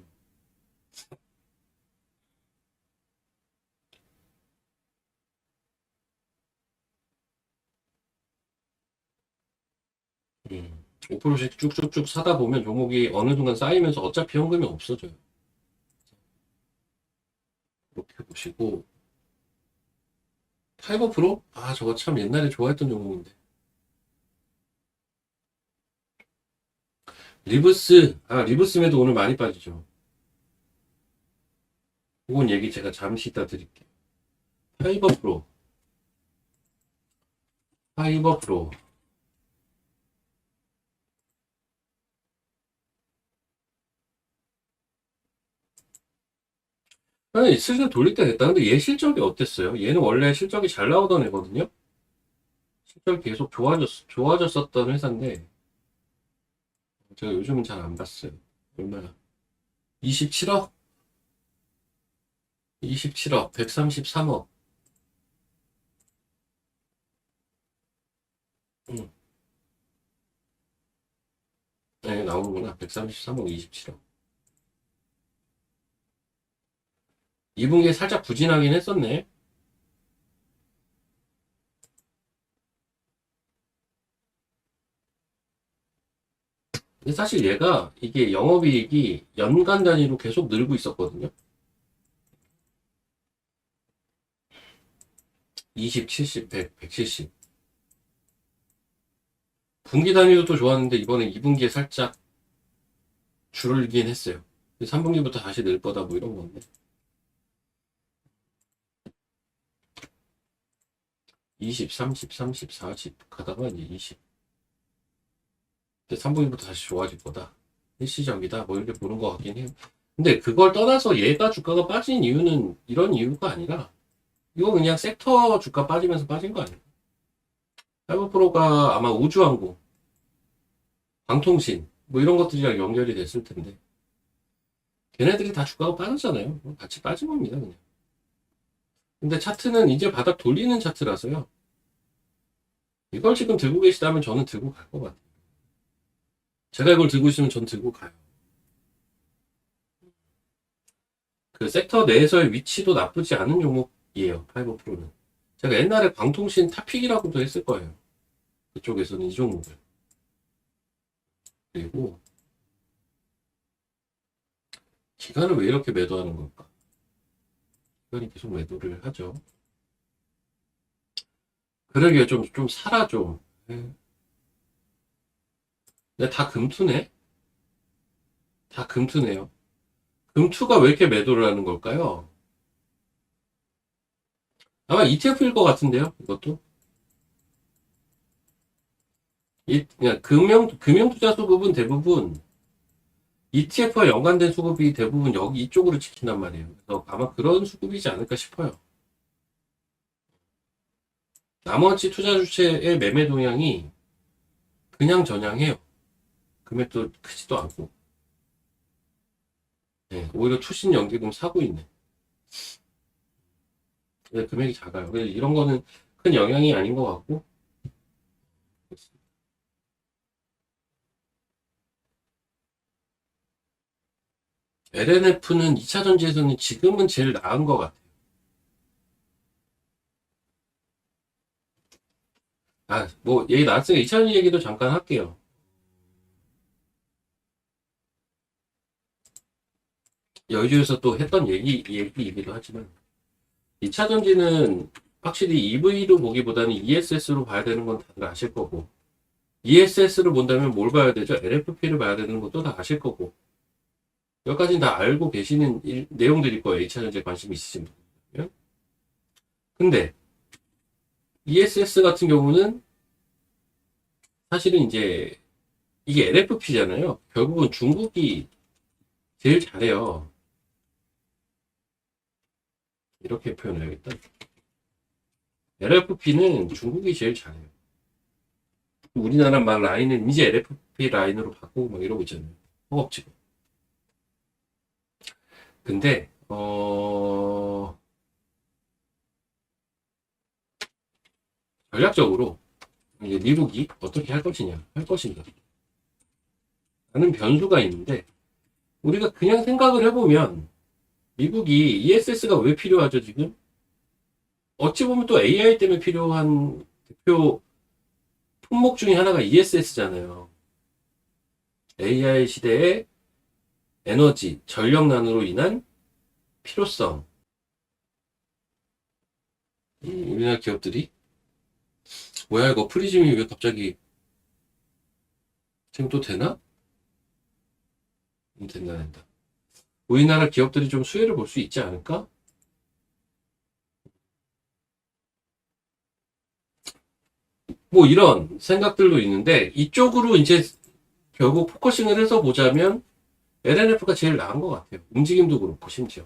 음. 5%씩 쭉쭉쭉 사다 보면 종목이 어느 순간 쌓이면서 어차피 현금이 없어져요. 이렇게 보시고, 타이거 프로? 아, 저거 참 옛날에 좋아했던 종목인데. 리브스매도 오늘 많이 빠지죠. 그건 얘기 제가 잠시 이따 드릴게요. 타이거 프로. 타이거 프로. 아니, 슬슬 돌릴 때 됐다. 근데 얘 실적이 어땠어요? 얘는 원래 실적이 잘 나오던 애거든요? 실적이 계속 좋아졌었던 회사인데, 제가 요즘은 잘 안 봤어요. 얼마나? 27억? 27억, 133억. 응. 네, 나오는구나. 133억, 27억. 2분기에 살짝 부진하긴 했었네. 근데 사실 얘가 이게 영업이익이 연간 단위로 계속 늘고 있었거든요. 20, 70, 100, 170. 분기 단위도 또 좋았는데 이번에 2분기에 살짝 줄긴 했어요. 3분기부터 다시 늘 거다 뭐 이런 건데. 20, 30, 30, 40 가다가 이제 20. 3분기부터 다시 좋아질 거다. 일시적이다. 뭐 이렇게 보는 것 같긴 해요. 근데 그걸 떠나서 얘가 주가가 빠진 이유는 이런 이유가 아니라 이거 그냥 섹터 주가 빠지면서 빠진 거 아니에요? 하이버프로가 아마 우주항공, 방통신 뭐 이런 것들이랑 연결이 됐을 텐데 걔네들이 다 주가가 빠졌잖아요. 같이 빠진 겁니다 그냥. 근데 차트는 이제 바닥 돌리는 차트라서요. 이걸 지금 들고 계시다면 저는 들고 갈 것 같아요. 제가 이걸 들고 있으면 전 들고 가요. 그 섹터 내에서의 위치도 나쁘지 않은 종목이에요. 파이버프로는. 제가 옛날에 방통신 탑픽이라고도 했을 거예요. 그쪽에서는 이 종목을. 그리고 기관을 왜 이렇게 매도하는 걸까? 기관이 계속 매도를 하죠. 그러게요. 좀 사라 좀. 네. 근데 다 금투네? 다 금투네요. 금투가 왜 이렇게 매도를 하는 걸까요? 아마 ETF일 것 같은데요. 이것도. 그냥 금융투자 수급은 대부분 ETF와 연관된 수급이 대부분 여기 이쪽으로 찍힌단 말이에요. 그래서 아마 그런 수급이지 않을까 싶어요. 나머지 투자 주체의 매매 동향이 그냥 전향해요. 금액도 크지도 않고. 네, 오히려 투신 연기금 사고 있네. 네, 금액이 작아요. 그래서 이런 거는 큰 영향이 아닌 것 같고. LNF는 2차 전지에서는 지금은 제일 나은 것 같아요. 뭐, 얘기 나왔으니까 2차 전지 얘기도 잠깐 할게요. 여주에서 또 했던 얘기이기도 하지만, 2차 전지는 확실히 EV로 보기보다는 ESS로 봐야 되는 건 다들 아실 거고, ESS를 본다면 뭘 봐야 되죠? LFP를 봐야 되는 것도 다 아실 거고, 여기까지는 다 알고 계시는 내용들일 거예요. 2차 전지에 관심 있으신 분들. 근데, ESS 같은 경우는 사실은 이제 이게 LFP잖아요. 결국은 중국이 제일 잘해요. 이렇게 표현해야겠다. LFP는 중국이 제일 잘해요. 우리나라 막 라인은 이제 LFP 라인으로 바꾸고 막 이러고 있잖아요. 허겁지겁. 근데 전략적으로 이제 미국이 어떻게 할 것인가 라는 변수가 있는데 우리가 그냥 생각을 해보면 미국이 ESS가 왜 필요하죠 지금? 어찌 보면 또 AI 때문에 필요한 대표 품목 중에 하나가 ESS잖아요. AI 시대의 에너지, 전력난으로 인한 필요성. 우리나라 기업들이 뭐야 이거 프리즘이 왜 갑자기 지금 또 되나? 된다. 우리나라 기업들이 좀 수혜를 볼 수 있지 않을까? 뭐 이런 생각들도 있는데 이쪽으로 이제 결국 포커싱을 해서 보자면 LNF가 제일 나은 것 같아요. 움직임도 그렇고 심지어.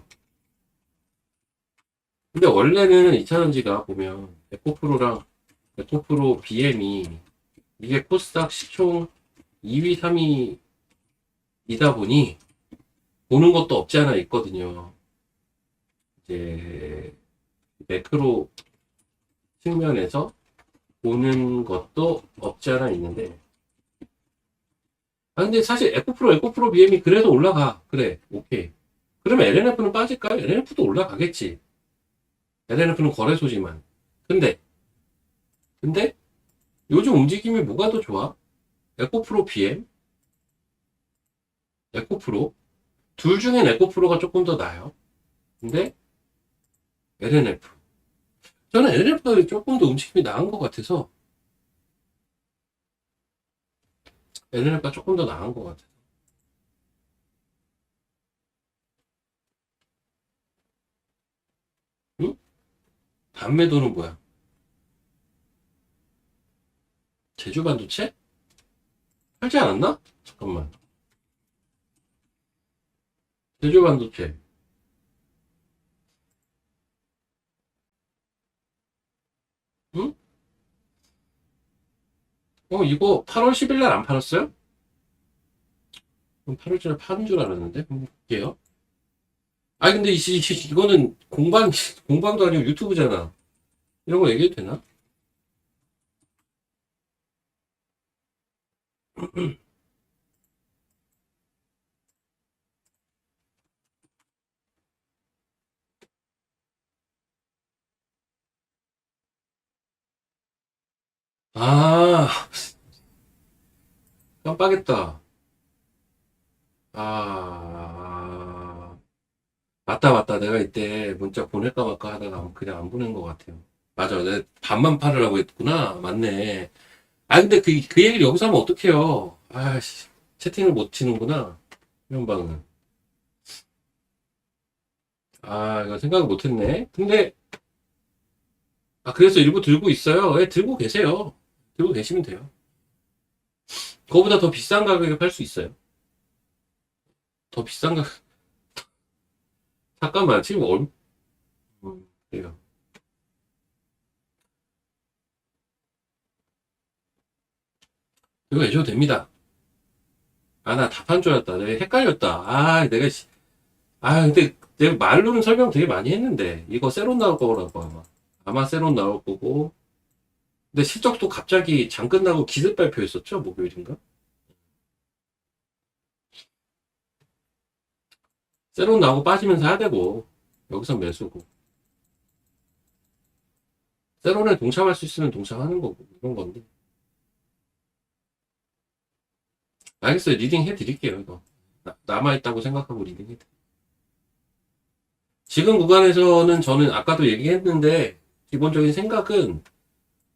근데 원래는 2차전지가 보면 에코프로랑 에코프로 BM이 이게 코스닥 시총 2위, 3위이다 보니 보는 것도 없지 않아 있거든요. 이제 매크로 측면에서 보는 것도 없지 않아 있는데 근데 사실 에코프로 BM이 그래도 올라가. 그래, 오케이. 그러면 LNF는 빠질까요? LNF도 올라가겠지. LNF는 거래소지만. 근데, 근데, 요즘 움직임이 뭐가 더 좋아? 에코프로 BM? 에코프로? 둘 중엔 에코프로가 조금 더 나아요. 근데, LNF. 저는 LNF가 조금 더 움직임이 나은 것 같아서, LNF가 조금 더 나은 것 같아요. 응? 반매도는 뭐야? 제주 반도체? 팔지 않았나? 잠깐만. 제주 반도체. 응? 이거 8월 10일 날 안 팔았어요? 8월달에 파는 줄 알았는데? 한번 볼게요. 아니, 근데 이거는 공방도 아니고 유튜브잖아. 이런 거 얘기해도 되나? 아, 깜빡했다. 아, 맞다. 내가 이때 문자 보낼까 말까 하다가 그냥 안 보낸 것 같아요. 맞아. 내가 반만 팔으라고 했구나. 맞네. 아, 근데 그 얘기를 여기서 하면 어떡해요. 아씨, 채팅을 못 치는구나. 현방은. 이거 생각을 못 했네. 근데, 그래서 일부 들고 있어요. 예, 들고 계세요. 들고 계시면 돼요. 그거보다 더 비싼 가격에 팔 수 있어요. 더 비싼 가격, 잠깐만, 지금 그래요. 이거 해줘도 됩니다. 나 답한 줄 알았다. 내가 헷갈렸다. 근데 내가 말로는 설명 되게 많이 했는데, 이거 세론 나올 거라고 아마. 아마 세론 나올 거고. 근데 실적도 갑자기 장 끝나고 기습 발표했었죠? 목요일인가? 세론 나오고 빠지면 사야 되고, 여기서 매수고. 세론에 동참할 수 있으면 동참하는 거고, 이런 건데. 알겠어요. 리딩 해드릴게요, 이거. 남아있다고 생각하고 리딩 해드릴게요. 지금 구간에서는 저는 아까도 얘기했는데, 기본적인 생각은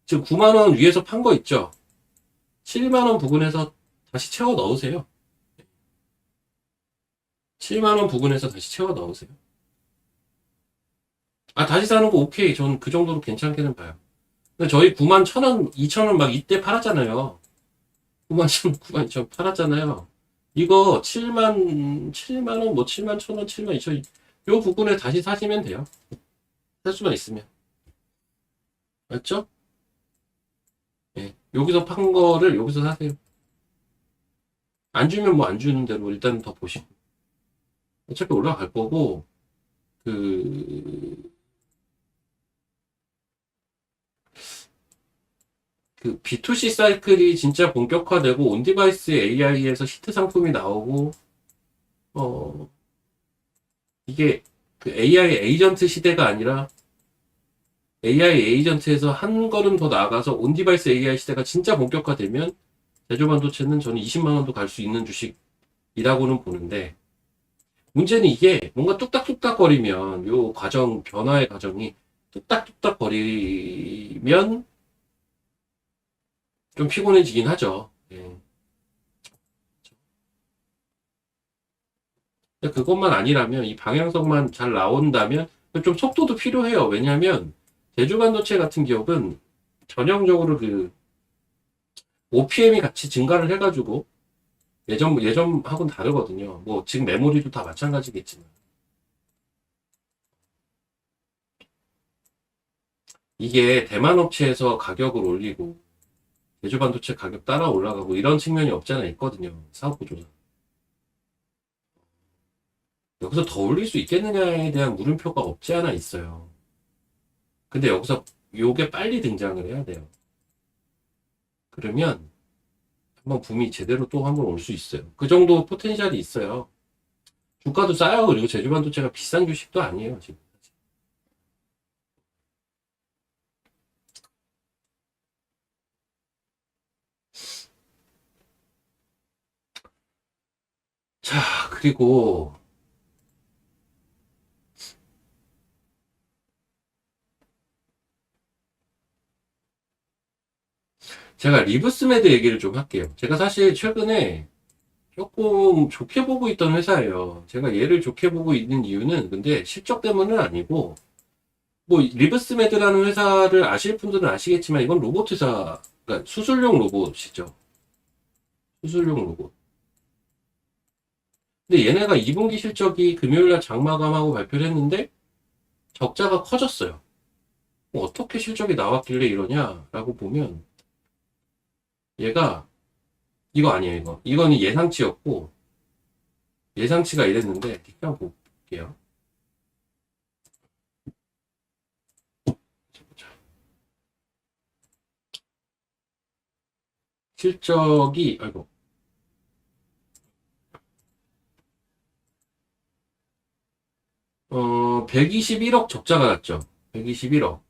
지금 9만원 위에서 판 거 있죠? 7만원 부근에서 다시 채워 넣으세요. 7만원 부근에서 다시 채워 넣으세요. 다시 사는 거 오케이. 전 그 정도로 괜찮게는 봐요. 근데 저희 9만 1,000원, 2,000원 막 이때 팔았잖아요. 9만 1,000원, 9만 2,000원 팔았잖아요. 이거 7만 원, 뭐 7만 1,000원, 7만 2,000원, 요 부분에 다시 사시면 돼요. 살 수만 있으면. 맞죠? 예. 여기서 판 거를 여기서 사세요. 안 주면 뭐 안 주는 대로 일단 더 보시고. 어차피 올라갈 거고, 그, 그 B2C 사이클이 진짜 본격화되고 온디바이스 AI에서 히트 상품이 나오고 어 이게 그 AI 에이전트 시대가 아니라 AI 에이전트에서 한 걸음 더 나아가서 온디바이스 AI 시대가 진짜 본격화되면 제조반도체는 저는 20만 원도 갈 수 있는 주식이라고는 보는데 문제는 이게 뭔가 뚝딱뚝딱 거리면 요 과정 변화의 과정이 뚝딱뚝딱 거리면 좀 피곤해지긴 하죠. 예. 근데 그것만 아니라면, 이 방향성만 잘 나온다면 좀 속도도 필요해요. 왜냐하면 제주반도체 같은 기업은 전형적으로 그 OPM이 같이 증가를 해가지고 예전하고는 다르거든요. 뭐 지금 메모리도 다 마찬가지겠지만 이게 대만 업체에서 가격을 올리고 제주반도체 가격 따라 올라가고 이런 측면이 없지 않아 있거든요. 사업 구조상. 여기서 더 올릴 수 있겠느냐에 대한 물음표가 없지 않아 있어요. 근데 여기서 요게 빨리 등장을 해야 돼요. 그러면 한번 붐이 제대로 또 한번 올 수 있어요. 그 정도 포텐셜이 있어요. 주가도 싸요. 그리고 제주반도체가 비싼 주식도 아니에요, 지금. 자, 그리고 제가 리브스메드 얘기를 좀 할게요. 제가 사실 최근에 조금 좋게 보고 있던 회사예요. 제가 얘를 좋게 보고 있는 이유는 근데 실적 때문은 아니고, 뭐 리브스메드라는 회사를 아실 분들은 아시겠지만 이건 로봇 회사, 그러니까 수술용 로봇이죠. 수술용 로봇. 근데 얘네가 2분기 실적이 금요일날 장마감하고 발표를 했는데 적자가 커졌어요. 뭐 어떻게 실적이 나왔길래 이러냐라고 보면 얘가 이거 아니에요. 이거는 예상치였고, 예상치가 이랬는데 그냥 볼게요. 실적이 아이고 121억 적자가 났죠. 121억.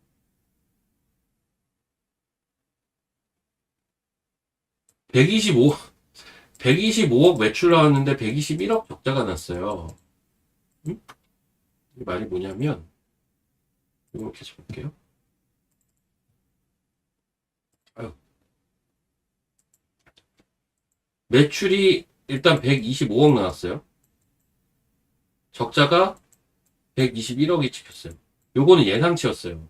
125, 125억 매출 나왔는데 121억 적자가 났어요. 음? 이 말이 뭐냐면, 이렇게 해볼게요. 아유. 매출이 일단 125억 나왔어요. 적자가 121억이 찍혔어요. 요거는 예상치였어요.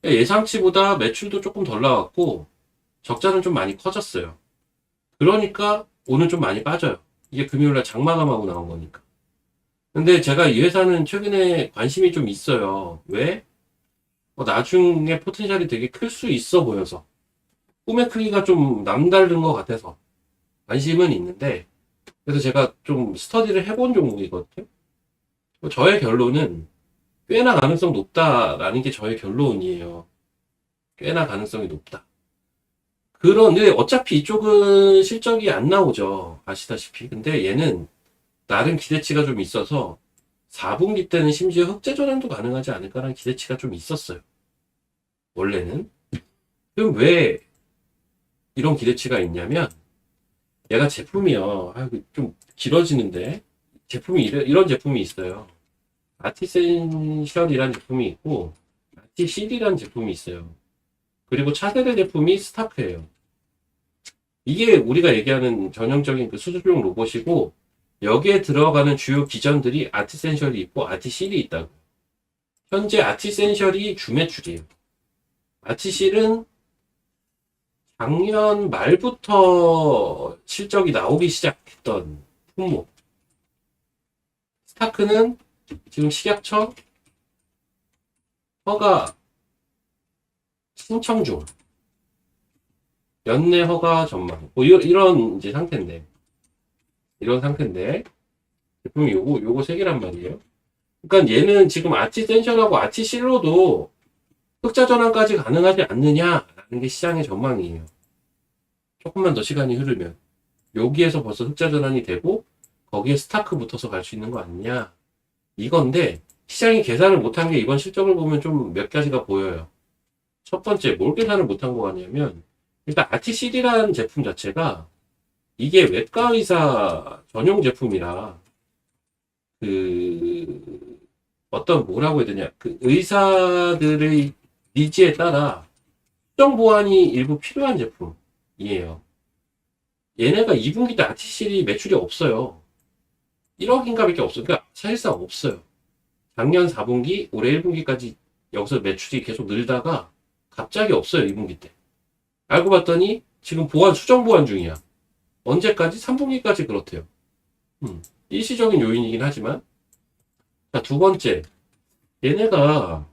예상치보다 매출도 조금 덜 나왔고, 적자는 좀 많이 커졌어요. 그러니까 오늘 좀 많이 빠져요. 이게 금요일날 장마감하고 나온 거니까. 근데 제가 이 회사는 최근에 관심이 좀 있어요. 왜? 나중에 포텐셜이 되게 클 수 있어 보여서. 꿈의 크기가 좀 남다른 것 같아서 관심은 있는데, 그래서 제가 좀 스터디를 해본 종목이거든요. 저의 결론은 꽤나 가능성 높다라는 게 저의 결론이에요. 꽤나 가능성이 높다. 그런데 어차피 이쪽은 실적이 안 나오죠. 아시다시피. 근데 얘는 나름 기대치가 좀 있어서 4분기 때는 심지어 흑자 전환도 가능하지 않을까라는 기대치가 좀 있었어요. 원래는. 그럼 왜 이런 기대치가 있냐면 얘가 제품이요. 좀 길어지는데 제품이 이런 제품이 있어요. 아티센셜이라는 제품이 있고 아티CD라는 제품이 있어요. 그리고 차세대 제품이 스타크예요. 이게 우리가 얘기하는 전형적인 그 수술용 로봇이고 여기에 들어가는 주요 기전들이 아티센셜이 있고 아티실이 있다고. 현재 아티센셜이 주매출이에요. 아티실은 작년 말부터 실적이 나오기 시작했던 품목. 스타크는 지금 식약처 허가 신청 중. 연내 허가 전망. 뭐 이런 이제 상태인데. 이런 상태인데. 제품이 요거 세 개란 말이에요. 그러니까 얘는 지금 아티센셜하고 아티실로도 흑자 전환까지 가능하지 않느냐라는 게 시장의 전망이에요. 조금만 더 시간이 흐르면 여기에서 벌써 흑자 전환이 되고 거기에 스타크 붙어서 갈 수 있는 거 아니냐 이건데 시장이 계산을 못한 게 이번 실적을 보면 좀 몇 가지가 보여요. 첫 번째 뭘 계산을 못한 거 같냐면 일단 RTCD라는 제품 자체가 이게 외과 의사 전용 제품이라 그 어떤 뭐라고 해야 되냐. 그 의사들의 니즈에 따라 수정 보완이 일부 필요한 제품이에요. 얘네가 2분기 때 아티실이 매출이 없어요. 1억인가 밖에 없어요. 그러니까 사실상 없어요. 작년 4분기, 올해 1분기까지 여기서 매출이 계속 늘다가 갑자기 없어요. 2분기 때. 알고 봤더니 지금 수정 보완 중이야. 언제까지? 3분기까지 그렇대요. 일시적인 요인이긴 하지만. 자, 두 번째. 얘네가,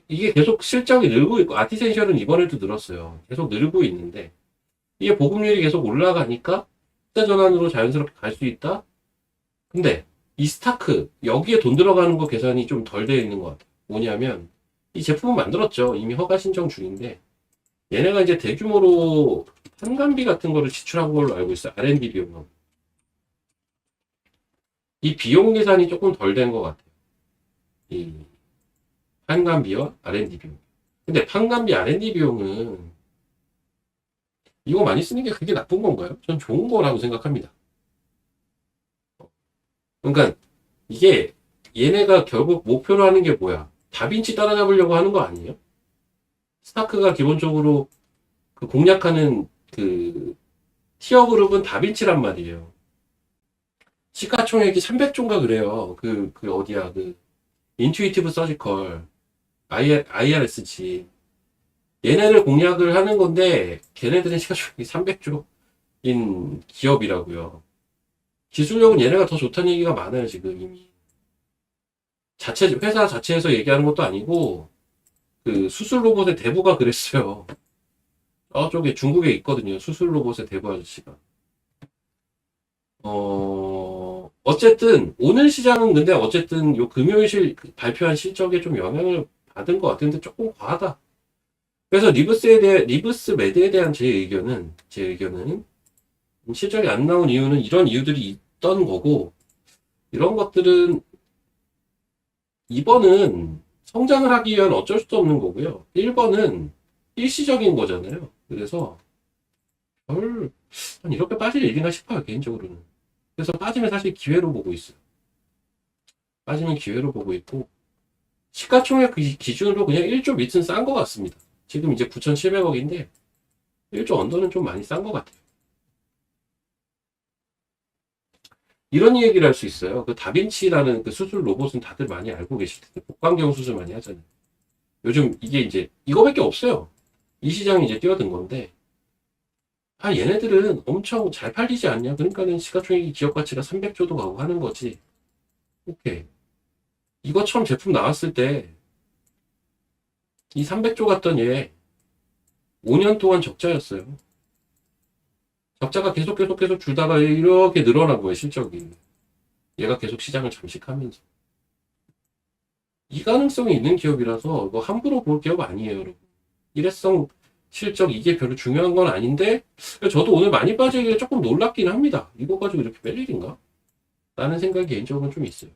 이게 계속 실적이 늘고 있고, 아티센셜은 이번에도 늘었어요. 계속 늘고 있는데, 이게 보급률이 계속 올라가니까, 흑자 전환으로 자연스럽게 갈 수 있다? 근데, 이 스타크, 여기에 돈 들어가는 거 계산이 좀 덜 되어 있는 것 같아요. 뭐냐면, 이 제품은 만들었죠. 이미 허가 신청 중인데, 얘네가 이제 대규모로 판관비 같은 거를 지출한 걸로 알고 있어요. R&D 비용은. 이 비용 계산이 조금 덜 된 것 같아요. 이 판관비와 R&D 비용. 근데 판관비 R&D 비용은 이거 많이 쓰는 게 그게 나쁜 건가요? 전 좋은 거라고 생각합니다. 그러니까 이게 얘네가 결국 목표로 하는 게 뭐야? 다빈치 따라잡으려고 하는 거 아니에요? 스타크가 기본적으로 그 공략하는 그 티어 그룹은 다빈치란 말이에요. 시가총액이 300조인가 그래요. 어디야, 인투이티브 서지컬, IRSG. 얘네를 공략을 하는 건데, 걔네들은 시가총액이 300조인 기업이라고요. 기술력은 얘네가 더 좋다는 얘기가 많아요, 지금 이미. 회사 자체에서 얘기하는 것도 아니고, 그 수술 로봇의 대부가 그랬어요. 저쪽에 중국에 있거든요. 수술 로봇의 대부 아저씨가. 어쨌든, 오늘 시장은 근데 어쨌든 요 금요일 발표한 실적에 좀 영향을 받은 것 같은데 조금 과하다. 그래서 리브스 매드에 대한 제 의견은, 실적이 안 나온 이유는 이런 이유들이 있던 거고, 이런 것들은, 이번은 성장을 하기 위한 어쩔 수 없는 거고요. 1번은 일시적인 거잖아요. 그래서, 한 이렇게 빠질 일인가 싶어요, 개인적으로는. 그래서 빠지면 사실 기회로 보고 있어요. 빠지면 기회로 보고 있고, 시가총액 기준으로 그냥 1조 밑은 싼 것 같습니다. 지금 이제 9,700억인데, 1조 언더는 좀 많이 싼 것 같아요. 이런 얘기를 할 수 있어요. 그 다빈치라는 그 수술 로봇은 다들 많이 알고 계실 텐데, 복강경 수술 많이 하잖아요. 요즘 이게 이제 이거밖에 없어요. 이 시장이 이제 뛰어든 건데, 얘네들은 엄청 잘 팔리지 않냐? 그러니까는 시가총액 기업 가치가 300조도 가고 하는 거지. 오케이. 이거 처음 제품 나왔을 때, 이 300조 갔던 얘, 5년 동안 적자였어요. 적자가 계속 줄다가 이렇게 늘어난 거예요, 실적이. 얘가 계속 시장을 잠식하면서. 이 가능성이 있는 기업이라서, 이거 함부로 볼 기업 아니에요, 여러분. 일회성 실적 이게 별로 중요한 건 아닌데, 저도 오늘 많이 빠지길래 조금 놀랍긴 합니다. 이거 가지고 이렇게 뺄 일인가? 라는 생각이 개인적으로는 좀 있어요.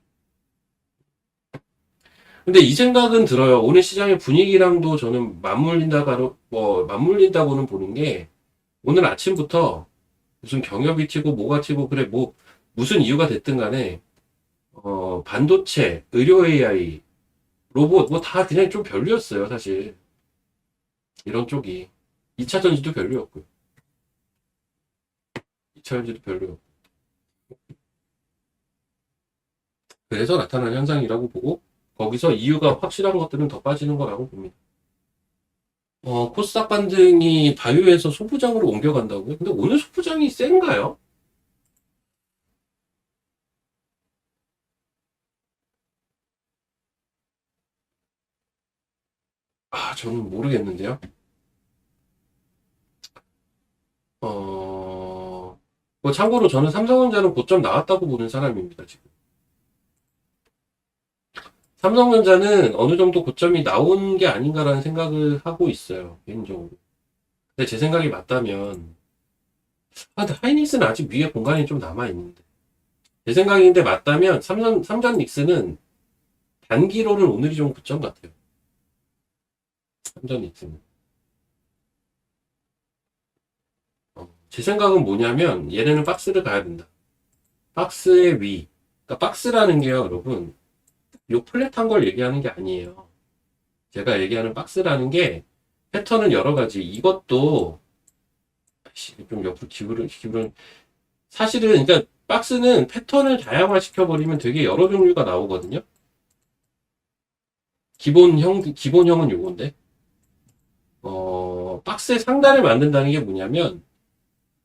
근데 이 생각은 들어요. 오늘 시장의 분위기랑도 저는 맞물린다고는 보는 게, 오늘 아침부터 무슨 경협이 튀고 뭐가 튀고 그래 무슨 이유가 됐든 간에 반도체, 의료 AI, 로봇 뭐 다 그냥 좀 별로였어요, 사실. 이런 쪽이 2차 전지도 별로였고요. 2차 전지도 별로였고. 그래서 나타난 현상이라고 보고 거기서 이유가 확실한 것들은 더 빠지는 거라고 봅니다. 코스닥 반등이 바이오에서 소부장으로 옮겨간다고요? 근데 오늘 소부장이 센가요? 저는 모르겠는데요. 참고로 저는 삼성전자는 고점 나왔다고 보는 사람입니다, 지금. 삼성전자는 어느 정도 고점이 나온 게 아닌가라는 생각을 하고 있어요, 개인적으로. 근데 제 생각이 맞다면, 근데 하이닉스는 아직 위에 공간이 좀 남아있는데. 제 생각인데 맞다면, 삼전 닉스는 단기로는 오늘이 좀 고점 같아요. 삼전 닉스는. 제 생각은 뭐냐면, 얘네는 박스를 가야 된다. 박스의 위. 그러니까 박스라는 게요, 여러분. 요 플랫한 걸 얘기하는 게 아니에요. 제가 얘기하는 박스라는 게 패턴은 여러 가지. 이것도 좀 옆으로 기울은 사실은 그러니까 박스는 패턴을 다양화 시켜버리면 되게 여러 종류가 나오거든요. 기본형은 요건데 박스의 상단을 만든다는 게 뭐냐면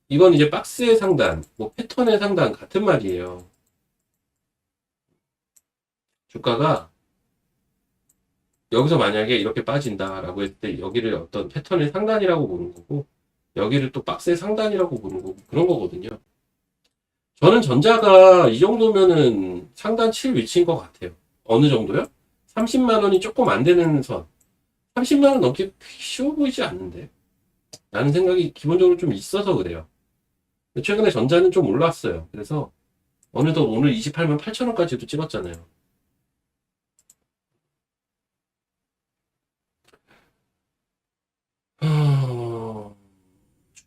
이건 이제 박스의 상단, 뭐 패턴의 상단 같은 말이에요. 주가가 여기서 만약에 이렇게 빠진다라고 했을 때 여기를 어떤 패턴의 상단이라고 보는 거고 여기를 또 박스의 상단이라고 보는 거고 그런 거거든요. 저는 전자가 이 정도면은 상단 칠 위치인 것 같아요. 어느 정도요? 30만 원이 조금 안 되는 선. 30만 원 넘게 쉬워 보이지 않는데. 라는 생각이 기본적으로 좀 있어서 그래요. 최근에 전자는 좀 올랐어요. 그래서 어느덧 오늘 28만 8천 원까지도 찍었잖아요.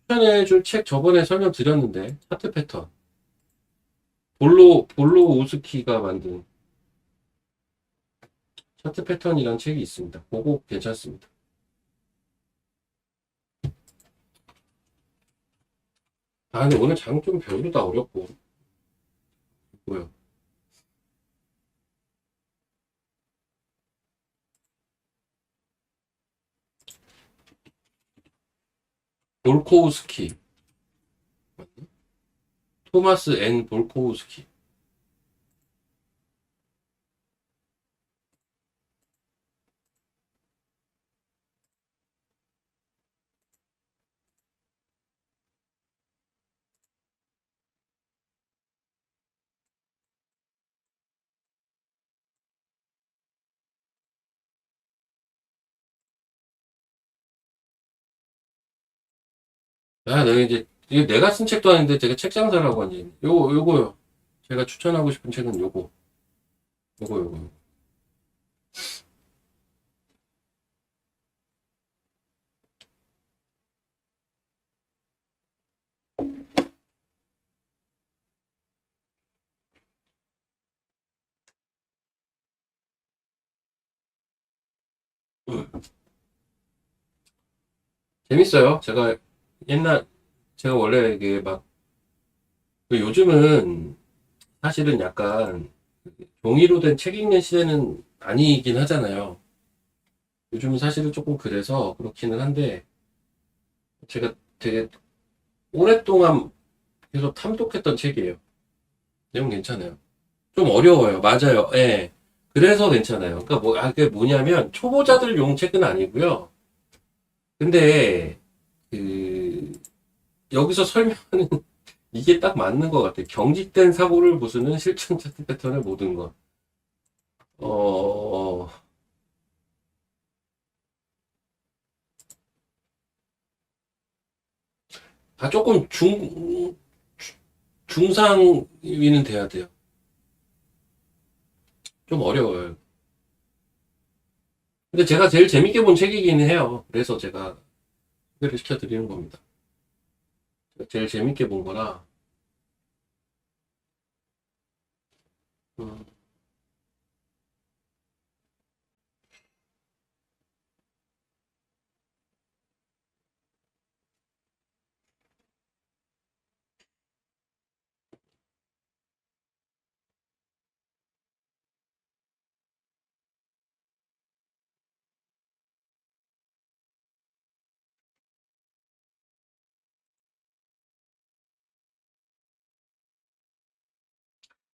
추천해줄 책 저번에 설명드렸는데 차트 패턴. 볼로 오스키가 만든 차트 패턴이라는 책이 있습니다. 그거 괜찮습니다. 근데 오늘 장 좀 별로 다 어렵고. 뭐요? 볼코우스키. 토마스 앤 볼코우스키. 내가 이제, 이게 내가 쓴 책도 아닌데 제가 책 장사라고 하니. 요거요. 제가 추천하고 싶은 책은 요거. 재밌어요. 옛날, 제가 원래 이게 막, 요즘은 사실은 약간 종이로 된 책 읽는 시대는 아니긴 하잖아요. 요즘은 사실은 조금 그래서 그렇기는 한데, 제가 되게 오랫동안 계속 탐독했던 책이에요. 내용 괜찮아요. 좀 어려워요. 맞아요. 예. 그래서 괜찮아요. 그러니까 그게 뭐냐면, 초보자들용 책은 아니고요. 근데, 그, 여기서 설명하는 이게 딱 맞는 것 같아요. 경직된 사고를 부수는 실천 차트 패턴의 모든 것. 어, 조금 중상위는 돼야 돼요. 좀 어려워요. 근데 제가 제일 재밌게 본 책이긴 해요. 그래서 제가 소개를 시켜드리는 겁니다. 제일 재밌게 본 거라. 음.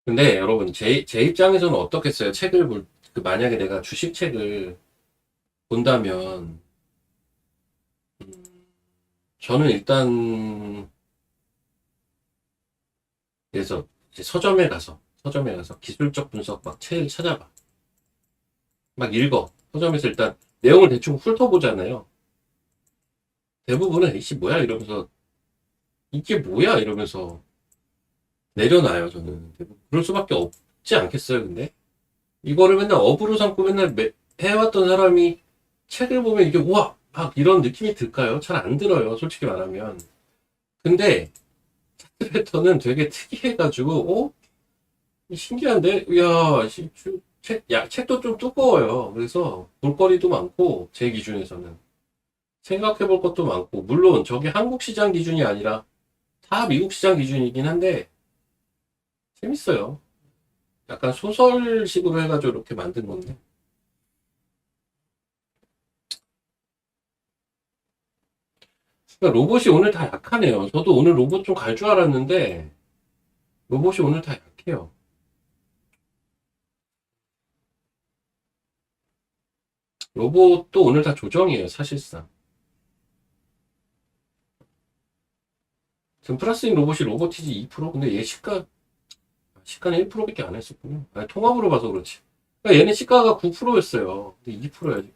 근데 여러분, 제 입장에서는 어떻겠어요? 만약에 내가 주식책을 본다면, 음, 저는 일단, 그래서 이제 서점에 가서 기술적 분석 막 책을 찾아봐. 막 읽어. 서점에서 일단 내용을 대충 훑어보잖아요. 대부분은 이씨 뭐야 이러면서 이게 뭐야 이러면서 내려놔요. 저는 대부분 그럴 수밖에 없지 않겠어요. 근데 이거를 맨날 업으로 삼고 맨날 해왔던 사람이 책을 보면 이게 우와 막 이런 느낌이 들까요? 잘 안 들어요. 솔직히 말하면. 근데 패턴은 되게 특이해가지고 신기한데? 야, 책도 좀 두꺼워요. 그래서 볼거리도 많고, 제 기준에서는. 생각해 볼 것도 많고, 물론 저게 한국 시장 기준이 아니라 다 미국 시장 기준이긴 한데, 재밌어요. 약간 소설식으로 해가지고 이렇게 만든 건데. 그러니까 로봇이 오늘 다 약하네요. 저도 오늘 로봇 좀 갈 줄 알았는데, 로봇이 오늘 다 약해요. 로봇도 오늘 다 조정이에요, 사실상. 지금 플러스인 로봇이 로보티지 2%? 근데 얘 시가는 1%밖에 안 했었군요. 아니, 통합으로 봐서 그렇지. 그러니까 얘는 시가가 9%였어요. 근데 2%야지.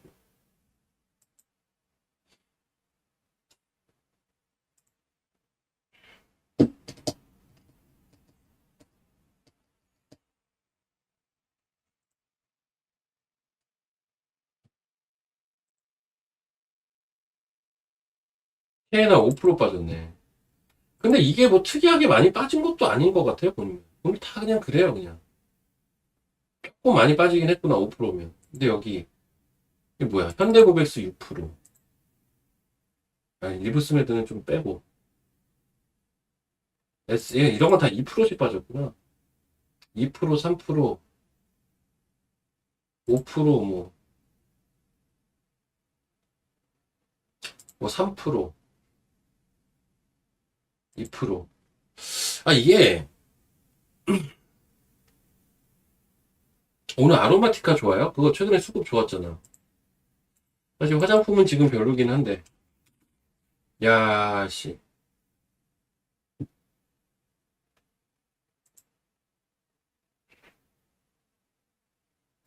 걔나 5% 빠졌네. 근데 이게 뭐 특이하게 많이 빠진 것도 아닌 것 같아요, 보면. 오늘 다 그냥 그래요, 그냥. 조금 많이 빠지긴 했구나, 5%면. 근데 여기, 이게 뭐야, 현대고백스 6%. 아니, 리브스메드는 좀 빼고. 얘 이런 건 다 2%씩 빠졌구나. 2%, 3%, 5% 뭐 3%, 2%. 아, 이게, 오늘 아로마티카 좋아요? 그거 최근에 수급 좋았잖아. 사실 화장품은 지금 별로긴 한데. 야, 씨.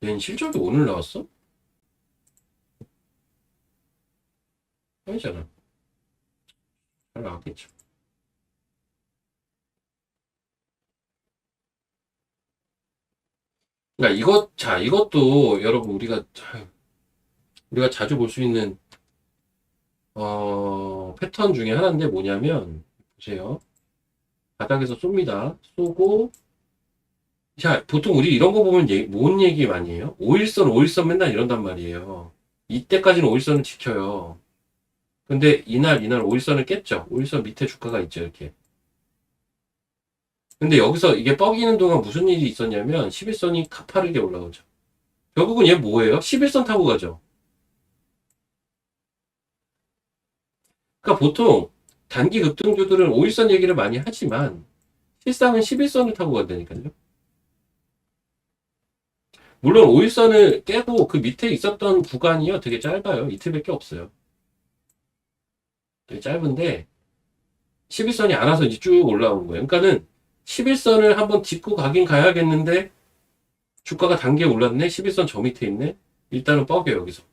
얘는 실적이 오늘 나왔어? 아니잖아. 잘 나왔겠죠. 그러니까 이것도 여러분 우리가 자주 볼 수 있는 패턴 중에 하나인데 뭐냐면 보세요. 바닥에서 쏩니다. 쏘고 자 보통 우리 이런 거 보면 뭔 얘기 많이 해요? 5일선 맨날 이런단 말이에요. 이때까지는 5일선을 지켜요. 근데 이날 5일선을 깼죠. 5일선 밑에 주가가 있죠, 이렇게. 근데 여기서 이게 뻐기는 동안 무슨 일이 있었냐면 11선이 가파르게 올라오죠. 결국은 얘 뭐예요? 11선 타고 가죠. 그러니까 보통 단기 급등주들은 5일선 얘기를 많이 하지만 실상은 11선을 타고 간다니까요. 물론 5일선을 깨고 그 밑에 있었던 구간이요 되게 짧아요. 이틀밖에 없어요. 되게 짧은데 11선이 안 와서 이제 쭉 올라온 거예요. 그러니까는 11선을 한번 짚고 가긴 가야겠는데 주가가 단기에 올랐네. 11선 저 밑에 있네. 일단은 뻐겨 여기서.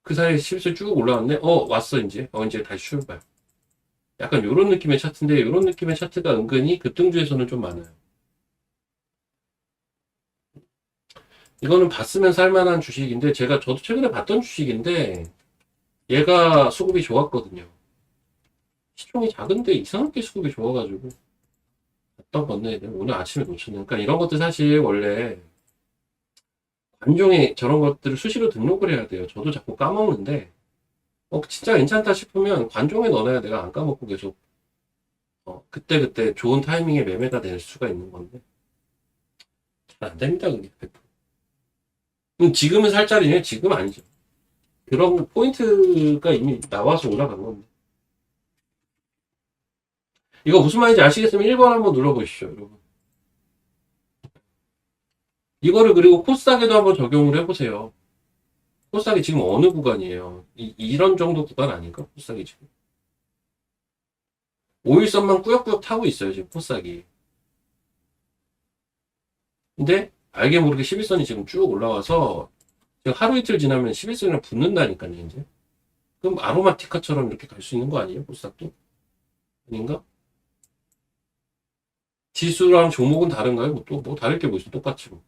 그 사이에 11선 쭉 올라왔네. 왔어 이제. 이제 다시 출발. 약간 요런 느낌의 차트인데 요런 느낌의 차트가 은근히 급등주에서는 좀 많아요. 이거는 봤으면 살만한 주식인데 저도 최근에 봤던 주식인데 얘가 수급이 좋았거든요. 시총이 작은데 이상하게 수급이 좋아가지고 어떤 건데 오늘 아침에 놓쳤네. 그러니까 이런 것들 사실 원래 관종에 저런 것들을 수시로 등록을 해야 돼요. 저도 자꾸 까먹는데 진짜 괜찮다 싶으면 관종에 넣어놔야 내가 안 까먹고 계속 그때 좋은 타이밍에 매매가 될 수가 있는 건데 잘 안 됩니다 그게. 지금은 살 자리네. 지금 아니죠. 그런 포인트가 이미 나와서 올라간 건데. 이거 무슨 말인지 아시겠으면 1번 한번 눌러보시죠, 여러분. 이거를 그리고 코스닥에도 한번 적용을 해보세요. 코스닥이 지금 어느 구간이에요? 이런 정도 구간 아닌가? 코스닥이 지금. 5일선만 꾸역꾸역 타고 있어요, 지금 코스닥이. 근데 알게 모르게 11선이 지금 쭉 올라와서 지금 하루 이틀 지나면 11선이랑 붙는다니까요, 이제. 그럼 아로마티카처럼 이렇게 갈 수 있는 거 아니에요, 코스닥도? 아닌가? 지수랑 종목은 다른가요? 뭐 다를 게 뭐 있어, 똑같이 뭐.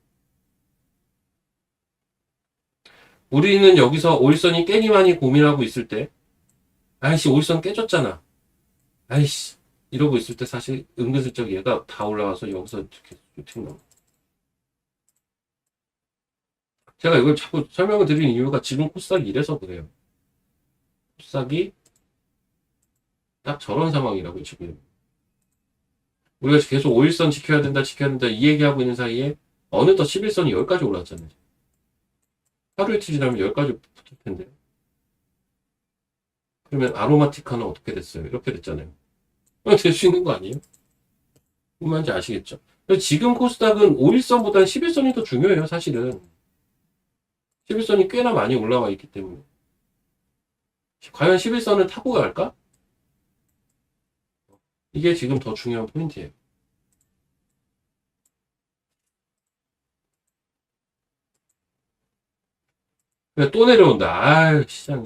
우리는 여기서 5일선이 깨기만이 고민하고 있을 때, 아이씨, 5일선 깨졌잖아. 아이씨, 이러고 있을 때 사실 은근슬쩍 얘가 다 올라와서 여기서 이렇게 튀는 제가 이걸 자꾸 설명을 드리는 이유가 지금 코스닥이 이래서 그래요. 코스닥이 딱 저런 상황이라고 지금. 우리가 계속 5일선 지켜야 된다, 지켜야 된다 이 얘기하고 있는 사이에 어느덧 11선이 10까지 올라왔잖아요. 하루 이틀 지나면 10까지 붙을 텐데. 그러면 아로마티카는 어떻게 됐어요? 이렇게 됐잖아요. 될 수 있는 거 아니에요? 무슨 말인지 아시겠죠? 지금 코스닥은 5일선보다는 11선이 더 중요해요, 사실은. 11선이 꽤나 많이 올라와 있기 때문에. 과연 11선을 타고 갈까? 이게 지금 더 중요한 포인트예요. 또 내려온다. 시장.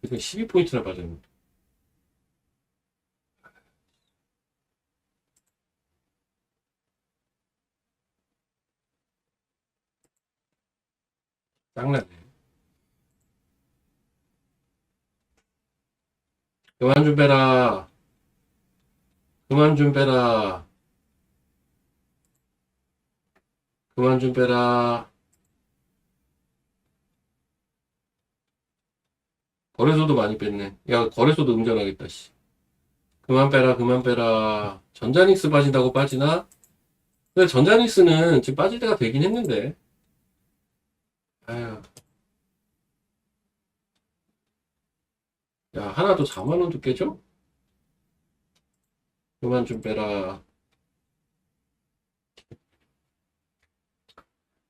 12포인트나 빠졌네. 짱나네. 그만 좀 빼라. 그만 좀 빼라. 그만 좀 빼라. 거래소도 많이 뺐네. 야, 거래소도 음전하겠다, 씨. 그만 빼라, 그만 빼라. 전자닉스 빠진다고 빠지나? 근데 전자닉스는 지금 빠질 때가 되긴 했는데. 아휴. 야, 하나도 4만원도 깨져? 그만 좀 빼라.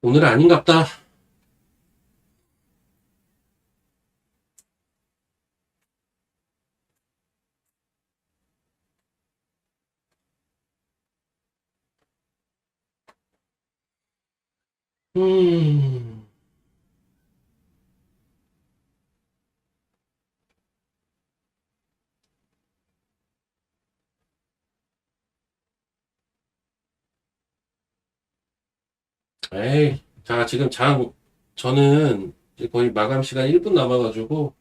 오늘은 아닌갑다. 음. 에이. 자, 지금 저는 이제 거의 마감 시간 1분 남아가지고,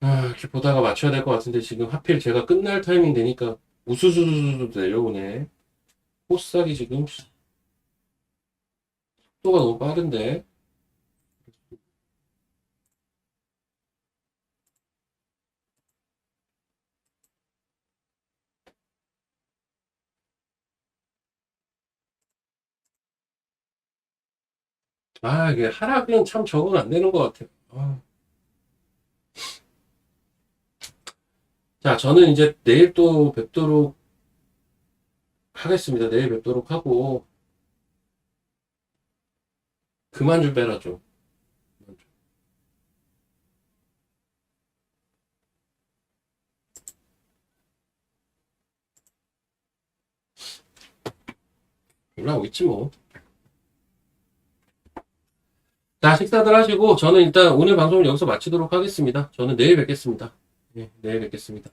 이렇게 보다가 맞춰야 될 것 같은데, 지금 하필 제가 끝날 타이밍 되니까, 우수수수수 내려오네. 코스닥이 지금 속도가 너무 빠른데. 이게 하락은 참 적응 안 되는 것 같아요. 자, 저는 이제 내일 또 뵙도록 하겠습니다. 내일 뵙도록 하고, 그만 좀 빼라, 좀. 올라오고 있지, 뭐. 자, 식사들 하시고, 저는 일단 오늘 방송을 여기서 마치도록 하겠습니다. 저는 내일 뵙겠습니다. 네, 내일 뵙겠습니다.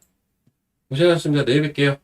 고생하셨습니다. 내일 뵐게요.